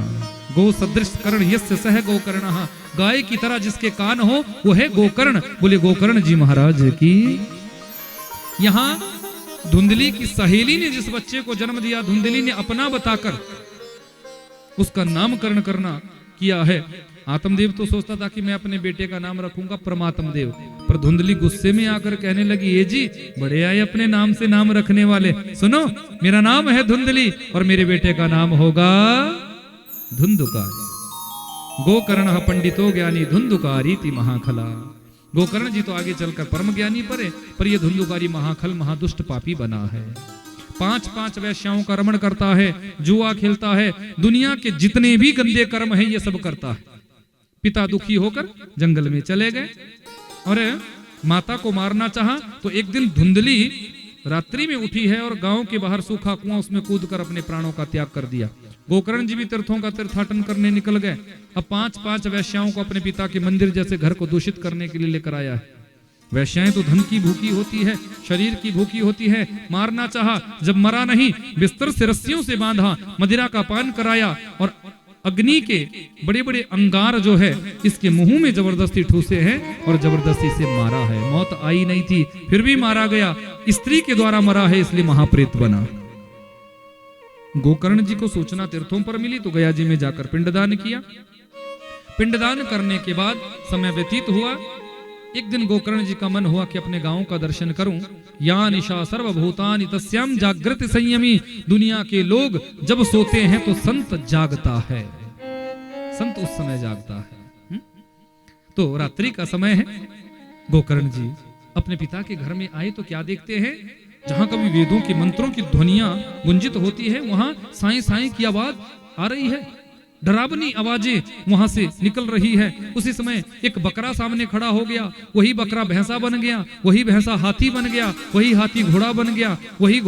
गो सदृश कर्ण यस्य सह गोकर्णः, गाय की तरह जिसके कान हो वो है गोकर्ण। बोले गोकर्ण जी महाराज की। यहाँ धुंधली की सहेली ने जिस बच्चे को जन्म दिया, धुंधली ने अपना बताकर उसका नामकरण करना किया है। आत्मदेव तो सोचता था कि मैं अपने बेटे का नाम रखूंगा परमात्मदेव, पर धुंधली गुस्से में आकर कहने लगी, ए जी बड़े आए अपने नाम से नाम रखने वाले, सुनो मेरा नाम है धुंधली और मेरे बेटे का नाम होगा धुंधुकारी। गोकर्ण पंडितो ज्ञानी धुंधुकारी ति महाखला। गोकर्ण जी तो आगे चलकर परम ज्ञानी परे, पर ये धुंधुकारी महाखल महादुष्ट पापी बना है। 5 वैश्याओं का रमण करता है, जुआ खेलता है, दुनिया के जितने भी गंदे कर्म हैं ये सब करता है। पिता दुखी होकर जंगल में चले गए और माता को मारना चाहा तो एक दिन धुंधली रात्रि में उठी है और गांव के बाहर सूखा कुआं, उसमें कूदकर अपने प्राणों का त्याग कर दिया। गोकर्ण जी भी तीर्थों का तीर्थाटन करने निकल गए। अब 5 वैश्याओं को अपने पिता के मंदिर जैसे घर को दूषित करने के लिए लेकर आया है। वैश्याएं तो धन की भूखी होती है, शरीर की भूखी होती है। मारना चाहा, जब मरा नहीं, बिस्तर से रस्सियों से बांधा, मदिरा का पान कराया और अग्नि के बड़े बड़े अंगार जो है इसके मुंह में जबरदस्ती ठूसे हैं और जबरदस्ती से मारा है। मौत आई नहीं थी फिर भी मारा गया, स्त्री के द्वारा मरा है इसलिए महाप्रेत बना। गोकर्ण जी को सूचना तीर्थों पर मिली तो गया जी में जाकर पिंडदान किया। पिंडदान करने के बाद समय व्यतीत हुआ। एक दिन गोकर्ण जी का मन हुआ कि अपने गांव का दर्शन करूं। या निशा सर्वभूतानि तस्याम जागृत संयमी। दुनिया के लोग जब सोते हैं तो संत जागता है, संत उस समय जागता है। तो रात्रि का समय है। गोकर्ण जी अपने पिता के घर में आए तो क्या देखते हैं, जहां कभी वेदों के मंत्रों की ध्वनियां गुंजित होती है वहां साई साई की आवाज आ रही है, डरावनी आवाजें वहां से निकल रही है। उसी समय एक बकरा सामने खड़ा हो गया, वही बकरा भैंसा बन गया, वही भैंसा हाथी बन गया, वही हाथी घोड़ा बन गया, वही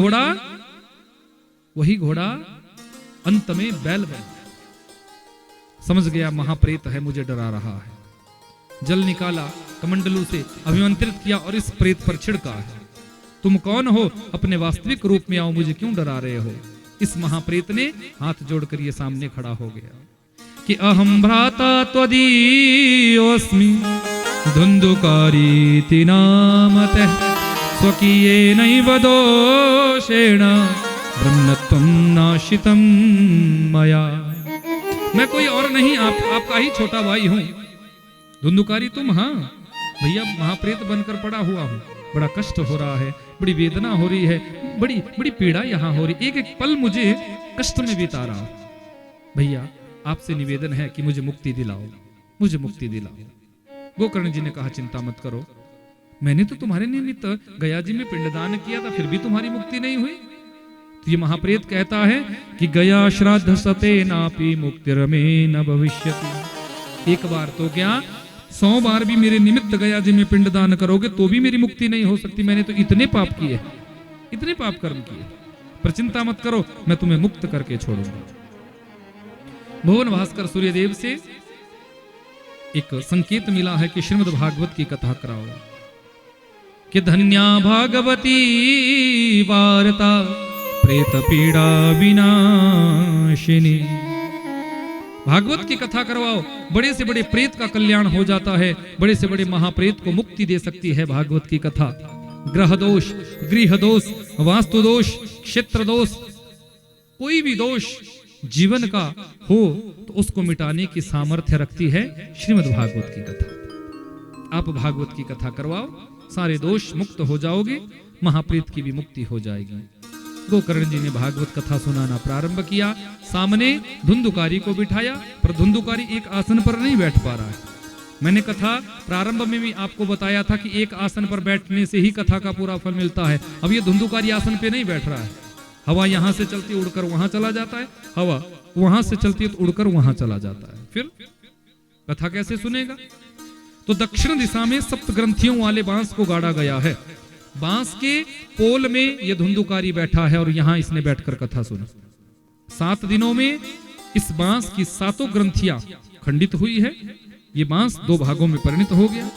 घोड़ा अंत में बैल बन गया। समझ गया महाप्रेत है, मुझे डरा रहा है। जल निकाला, कमंडलू से अभिमंत्रित किया और इस प्रेत पर छिड़का है। तुम कौन हो, अपने वास्तविक रूप में आओ, मुझे क्यों डरा रहे हो। इस महाप्रेत ने हाथ जोड़कर ये सामने खड़ा हो गया कि अहम भ्राता त्वदीयोऽस्मि धुंधुकारीति नामतः स्वकीयेनैव दोषेण ब्रह्मत्वं नाशितं मया। मैं कोई और नहीं, आपका ही छोटा भाई हूं। धुंधुकारी तुम? हाँ भैया, महाप्रेत बनकर पड़ा हुआ हूं, बड़ा कष्ट हो रहा है, बड़ी वेदना हो रही है, बड़ी बड़ी पीड़ा यहाँ हो रही, एक एक पल मुझे कष्ट में बिता रहा हूं। भैया आपसे निवेदन है कि मुझे मुक्ति दिलाओ, मुझे मुक्ति दिलाओ। गोकर्ण जी ने कहा चिंता मत करो, मैंने तो तुम्हारे निमित्त गया जी में पिंडदान किया था, फिर भी तुम्हारी मुक्ति नहीं हुई। तो ये महाप्रेत कहता है कि गया श्राद्ध सते नापि मुक्तिरमे न भविष्यति। एक बार तो क्या 100 बार भी मेरे निमित्त गया जी में पिंडदान करोगे तो भी मेरी मुक्ति नहीं हो सकती। मैंने तो इतने पाप किए, इतने पाप कर्म किए, पर चिंता मत करो, मैं तुम्हें मुक्त करके छोड़ूंगा। भुवन भास्कर सूर्यदेव से एक संकेत मिला है कि श्रीमद् भागवत की कथा कराओ कि धन्या भागवती वार्ता प्रेत पीड़ा विनाशिनी। भागवत की कथा करवाओ, बड़े से बड़े प्रेत का कल्याण हो जाता है, बड़े से बड़े महाप्रेत को मुक्ति दे सकती है भागवत की कथा। ग्रह दोष, गृह दोष, वास्तु दोष, क्षेत्र दोष, कोई भी दोष जीवन का हो तो उसको मिटाने की सामर्थ्य रखती है श्रीमद् भागवत की कथा। आप भागवत की कथा करवाओ, सारे दोष मुक्त हो जाओगे, महाप्रेत की भी मुक्ति हो जाएगी। गोकर्ण जी ने भागवत कथा सुनाना प्रारंभ किया। सामने धुंधुकारी को बिठाया, पर धुंधुकारी एक आसन पर नहीं बैठ पा रहा है। मैंने कथा प्रारंभ में भी आपको बताया था कि एक आसन पर बैठने से ही कथा का पूरा फल मिलता है। अब ये धुंधुकारी आसन पे नहीं बैठ रहा है। हवा यहां से चलती उड़कर वहां चला जाता है, हवा वहां से चलती तो उड़कर वहां चला जाता है। फिर कथा कैसे सुनेगा? तो दक्षिण दिशा में सप्त ग्रंथियों वाले बांस को गाड़ा गया है। बांस के पोल में यह धुंधुकारी बैठा है और यहां इसने बैठकर कथा सुना। 7 दिनों में इस बांस की 7 ग्रंथियां खंडित हुई है। ये बांस 2 भागों में परिणत हो गया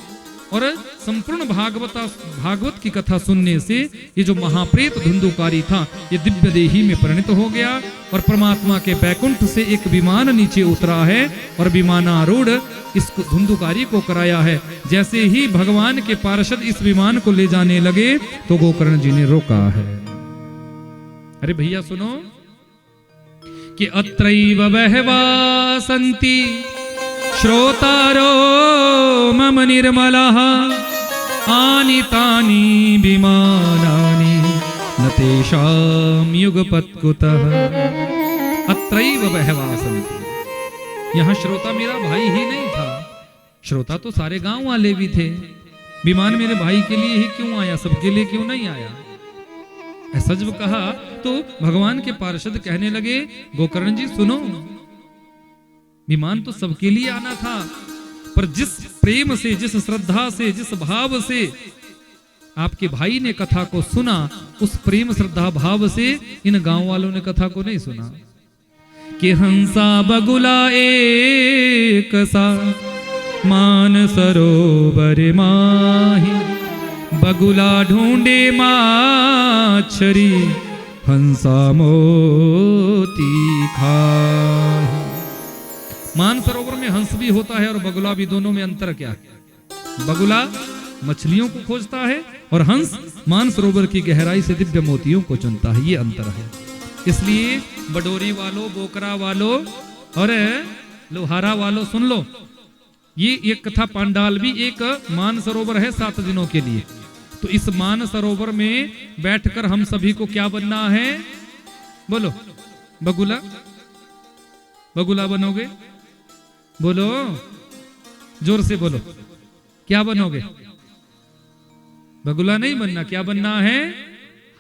और संपूर्ण भागवत की कथा सुनने से ये जो महाप्रेत धुंधुकारी था ये दिव्य देही में परिणत हो गया और परमात्मा के बैकुंठ से एक विमान नीचे उतरा है और विमानारूढ़ इस धुंधुकारी को कराया है। जैसे ही भगवान के पार्षद इस विमान को ले जाने लगे तो गोकर्ण जी ने रोका है। अरे भैया सुनो कि अत्रैव बहवासन्ति श्रोतारो मम निर्मलः आनीतानि विमानानि न तेषां युगपत्कुतः। अत्रैव बहवासन्ति, यहाँ श्रोता मेरा भाई ही नहीं था, श्रोता तो सारे गांव वाले भी थे। विमान मेरे भाई के लिए ही क्यों आया, सबके लिए क्यों नहीं आया? ऐसा जब कहा तो भगवान के पार्षद कहने लगे गोकर्ण जी सुनो, विमान तो सबके लिए आना था, पर जिस प्रेम से, जिस श्रद्धा से, जिस भाव से आपके भाई ने कथा को सुना, उस प्रेम श्रद्धा भाव से इन गांव वालों ने कथा को नहीं सुना। कि हंसा बगुला एक सा मान सरोवर माही, बगुला ढूंढे माछरी हंसा मोती खाही। मानसरोवर में हंस भी होता है और बगुला भी, दोनों में अंतर क्या है? बगुला मछलियों को खोजता है और हंस मानसरोवर की गहराई से दिव्य मोतियों को चुनता है, ये अंतर है। इसलिए बडोरी वालों, बोकरा वालों और लोहारा वालों सुन लो, ये एक कथा पांडाल भी एक मानसरोवर है 7 दिनों के लिए। तो इस मानसरोवर में बैठकर हम सभी को क्या बनना है? बोलो, बगुला, बगुला बनोगे? बोलो, जोर से बोलो, क्या बनोगे? बगुला नहीं बनना, क्या बनना है?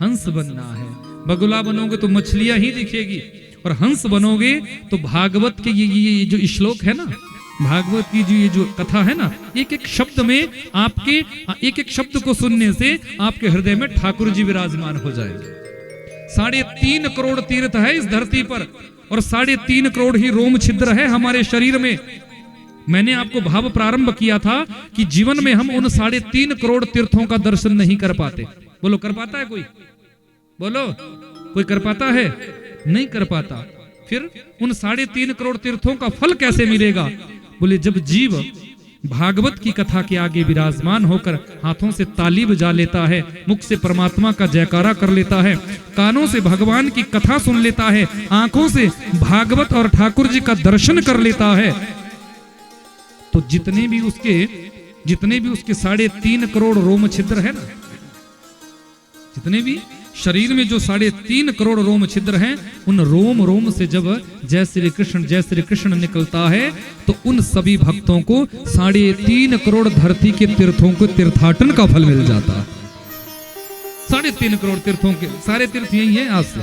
हंस बनना है। बगुला बनोगे तो मछलियां ही दिखेगी और हंस बनोगे तो भागवत के ये जो श्लोक है ना, भागवत की ये जो कथा है ना, एक एक शब्द में आपके एक एक शब्द को सुनने से आपके हृदय में ठाकुर जी विराजमान हो जाएंगे। 3.5 करोड़ तीर्थ है इस धरती पर और 3.5 करोड़ ही रोम छिद्र है हमारे शरीर में। मैंने आपको भाव प्रारंभ किया था कि जीवन में हम उन 3.5 करोड़ तीर्थों का दर्शन नहीं कर पाते। बोलो, कर पाता है कोई? बोलो, कोई कर पाता है? नहीं कर पाता। फिर उन 3.5 करोड़ तीर्थों का फल कैसे मिलेगा? बोले, जब जीव भागवत की कथा के आगे विराजमान होकर हाथों से ताली बजा लेता है, मुख से परमात्मा का जयकारा कर लेता है, कानों से भगवान की कथा सुन लेता है, आंखों से भागवत और ठाकुर जी का दर्शन कर लेता है, तो जितने भी उसके 3.5 करोड़ रोम छिद्र है ना, जितने भी शरीर में जो 3.5 करोड़ रोम छिद्र हैं, उन रोम रोम से जब जय श्री कृष्ण निकलता है तो उन सभी भक्तों को 3.5 करोड़ धरती के तीर्थों को तीर्थाटन का फल मिल जाता है। 3.5 करोड़ तीर्थों के सारे तीर्थ यही है। आज से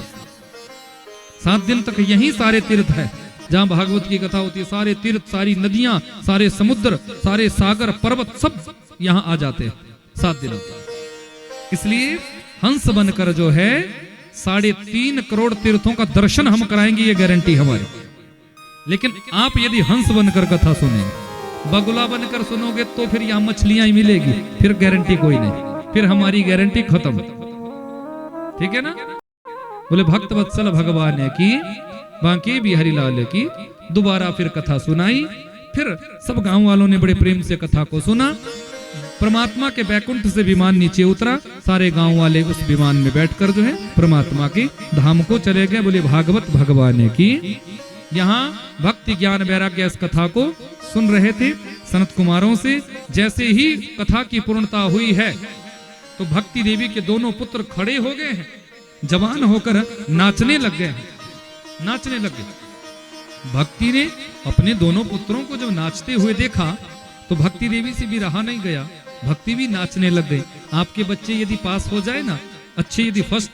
7 दिन तक यही सारे तीर्थ है जहां भागवत की कथा होती है। सारे तीर्थ, सारी नदियां, सारे समुद्र, सारे सागर, पर्वत सब यहां आ जाते हैं 7 दिनों तक। इसलिए हंस बनकर जो है 3.5 करोड़ तीर्थों का दर्शन हम कराएंगे, ये गारंटी हमारी। लेकिन आप यदि हंस बनकर कथा सुनेंगे, बगुला बनकर सुनोगे तो फिर यहां मछलियां ही मिलेगी, फिर गारंटी कोई नहीं, फिर हमारी गारंटी खत्म। ठीक है ना? बोले भक्त वत्सल भगवान की, बांके बिहारी लाल की। दोबारा फिर कथा सुनाई। फिर सब गांव वालों ने बड़े प्रेम से कथा को सुना। परमात्मा के बैकुंठ से विमान नीचे उतरा, सारे गांव वाले उस विमान में बैठकर जो है परमात्मा के धाम को चले गए। बोले भागवत भगवान की। यहाँ भक्ति ज्ञान वैराग्य इस कथा को सुन रहे थे सनत कुमारों से। जैसे ही कथा की पूर्णता हुई है तो भक्ति देवी के दोनों पुत्र खड़े हो गए हैं जवान होकर नाचने लग गए, नाचने लग गए। भक्ति ने अपने दोनों पुत्रों को जब नाचते हुए देखा तो भक्ति देवी से भी रहा नहीं गया, भक्ति भी नाचने लग गई। आपके बच्चे यदि पास हो जाए ना, अच्छे यदि फर्स्ट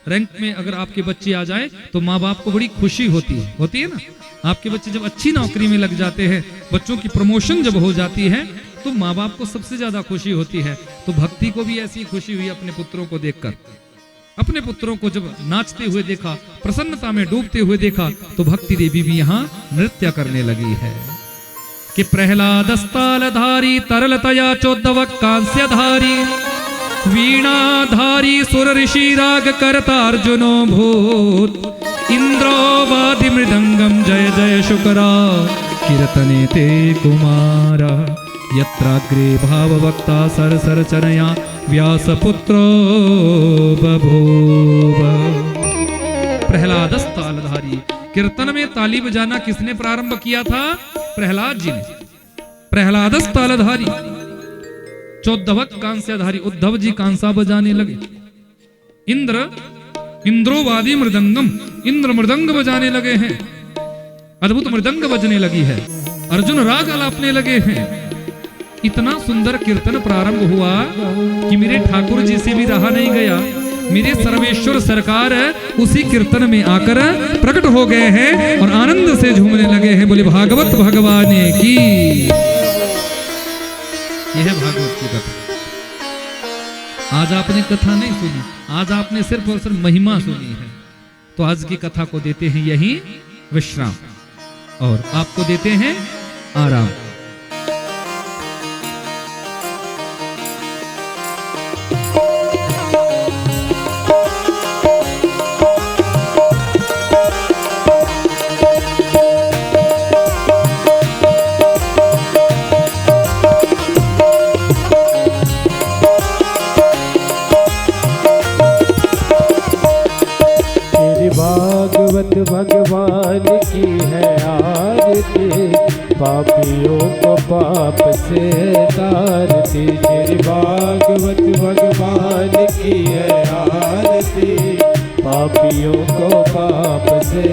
रैंक में अगर आपके बच्चे आ जाए तो माँ बाप को बड़ी खुशी होती है ना। आपके बच्चे जब अच्छी नौकरी में लग जाते हैं, बच्चों की प्रमोशन जब हो जाती है तो माँ बाप को सबसे ज्यादा खुशी होती है। तो भक्ति को भी ऐसी खुशी हुई अपने पुत्रों को देखकर। अपने पुत्रों को जब नाचते हुए देखा, प्रसन्नता में डूबते हुए देखा, तो भक्ति देवी भी यहाँ नृत्य करने लगी है कि प्रहलाद स्थालधारी तरलतया चोद्दवक कांस्यधारी वीणाधारी सुर ऋषि राग करता अर्जुनो भूत इंद्रो वादि मृदंगम जय जय शुकरा कीर्तने ते कुमारा यत्राग्रे भाववक्ता सरसर चनया व्यासपुत्रो बभूव। प्रहलाद तालधारी, कीर्तन में ताली बजाना किसने प्रारंभ किया था? प्रहलाद जी ने। प्रहलाद तालधारी चौद्धवक कांस्याधारी, उद्धव जी कांसा बजाने लगे। इंद्रोवादी मृदंगम, इंद्र मृदंग बजाने लगे हैं, अद्भुत मृदंग बजने लगी है। अर्जुन राग अलापने लगे हैं। इतना सुंदर कीर्तन प्रारंभ हुआ कि मेरे ठाकुर जी से भी रहा नहीं गया। मेरे सर्वेश्वर सरकार उसी कीर्तन में आकर प्रकट हो गए हैं और आनंद से झूमने लगे हैं। बोले भागवत भगवान की। यह है भागवत की कथा। आज आपने कथा नहीं सुनी, आज आपने सिर्फ और सिर्फ महिमा सुनी है। तो आज की कथा को देते हैं यही विश्राम और आपको देते हैं आराम। भगवान की है आरती, पापियों को पाप से तारती। श्री भागवत भगवान की है आरती, पापियों को पाप से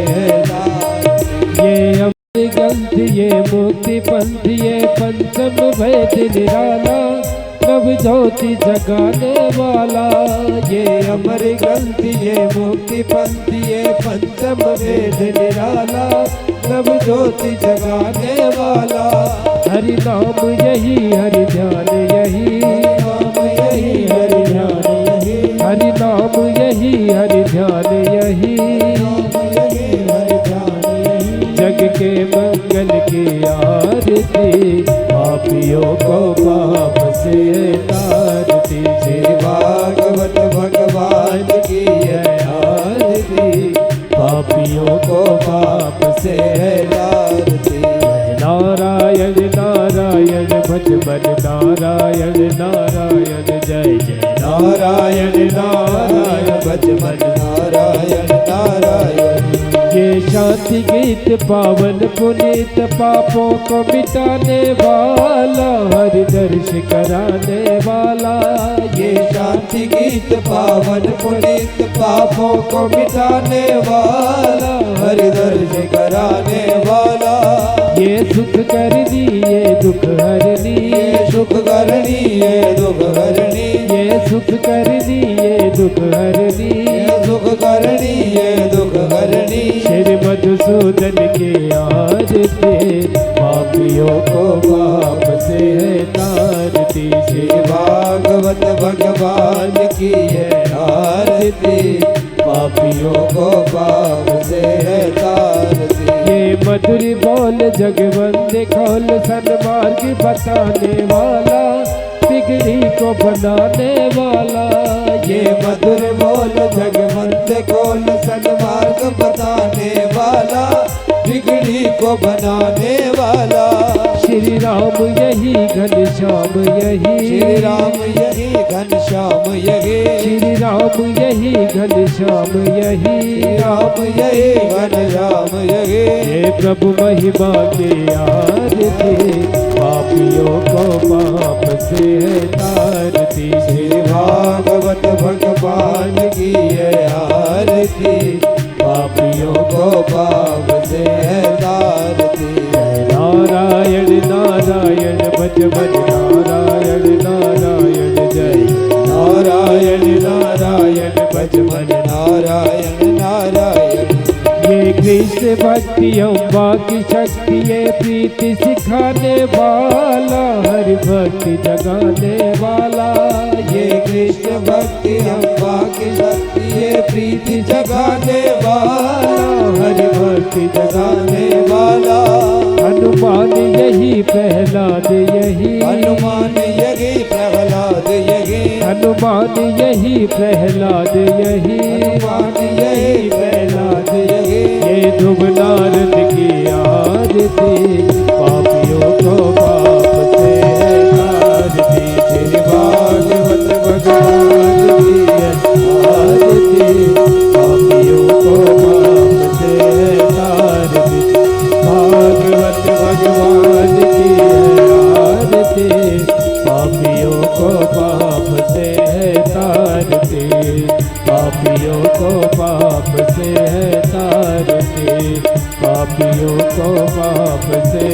तारती। ये अमर ग्रंथ ये मुक्ति पंथ ये पंचम वेद निराला, नव ज्योति जगाने वाला। ये अमर ग्रंथ ये मुक्ति पंथ ये पंचम वेद निराला, नव ज्योति जगाने वाला। हरि नाम यही हरि ध्यान यही, नाम यही हरि ध्यान यही, हरि नाम यही हरि ध्यान यही, नाम यही हरि ध्यान यही। जग के मंगल की आरती, पापियों को पाप से तारती। श्री भागवत भगवान की है आरती, पापियों को पाप से तारती। नारायण नारायण भज मन नारायण नारायण जय जय नारायण नारायण भज मन नारायण नारायण। ये शांति गीत पावन पुनीत, पापों को मिटाने वाला, हरि दर्श कराने वाला। ये शांति गीत पावन पुनीत, पापों को मिटाने वाला, हरि दर्श कराने वाला। ये सुख करनी ये दुख हरनी, ये सुख करनी ये दुख हरनी, ये सुख करनी ये दुख हरनी, ये सुख करनी ये दुख हरनी। श्री मधुसूदन के आरती, पापियों को पाप से तारती। श्री भागवत भगवान की है आरती, पापियों को पाप से तारती। ये मधुर बोल जगवंदे खोल सन्मार्ग बताने वाला, बिगड़ी को बनाने वाला। ये मधुर बोल जगवंदे खोल सन्मार्ग बताने वाला, बिगड़ी को बनाने वाला। श्री राम यही घनश्याम यही, श्री राम यही घनश्याम यही, श्री राम यही घनश्याम यही, राम यही घनश्याम यही। ये प्रभु महिमा के आरती, पापियों को पाप से तारती। श्री भागवत भगवान की है लक्ष्मण नारायण नारायण। ये कृष्ण भक्ति अम्बा की शक्ति, ये प्रीति सिखाने वाला, हरि भक्ति जगाने वाला। ये कृष्ण भक्ति अम्बा की शक्ति, ये प्रीति जगाने वाला, हरि भक्ति जगाने वाला। हनुमान यही प्रहलाद यही, हनुमान यही प्रहलाद यही, हनुमान यही प्रहलाद यही, हनुमान यही प्रहलाद यही। ये ध्रुव नारद की आरती, पापियों को पाप से तारती। श्री भागवत भगवान की आरती, पापियों को पाप से तारती। भागवत भगवान की आरती, पापियों को पाप से तारती, पापियों को पाप से तारती, पापियों को पाप से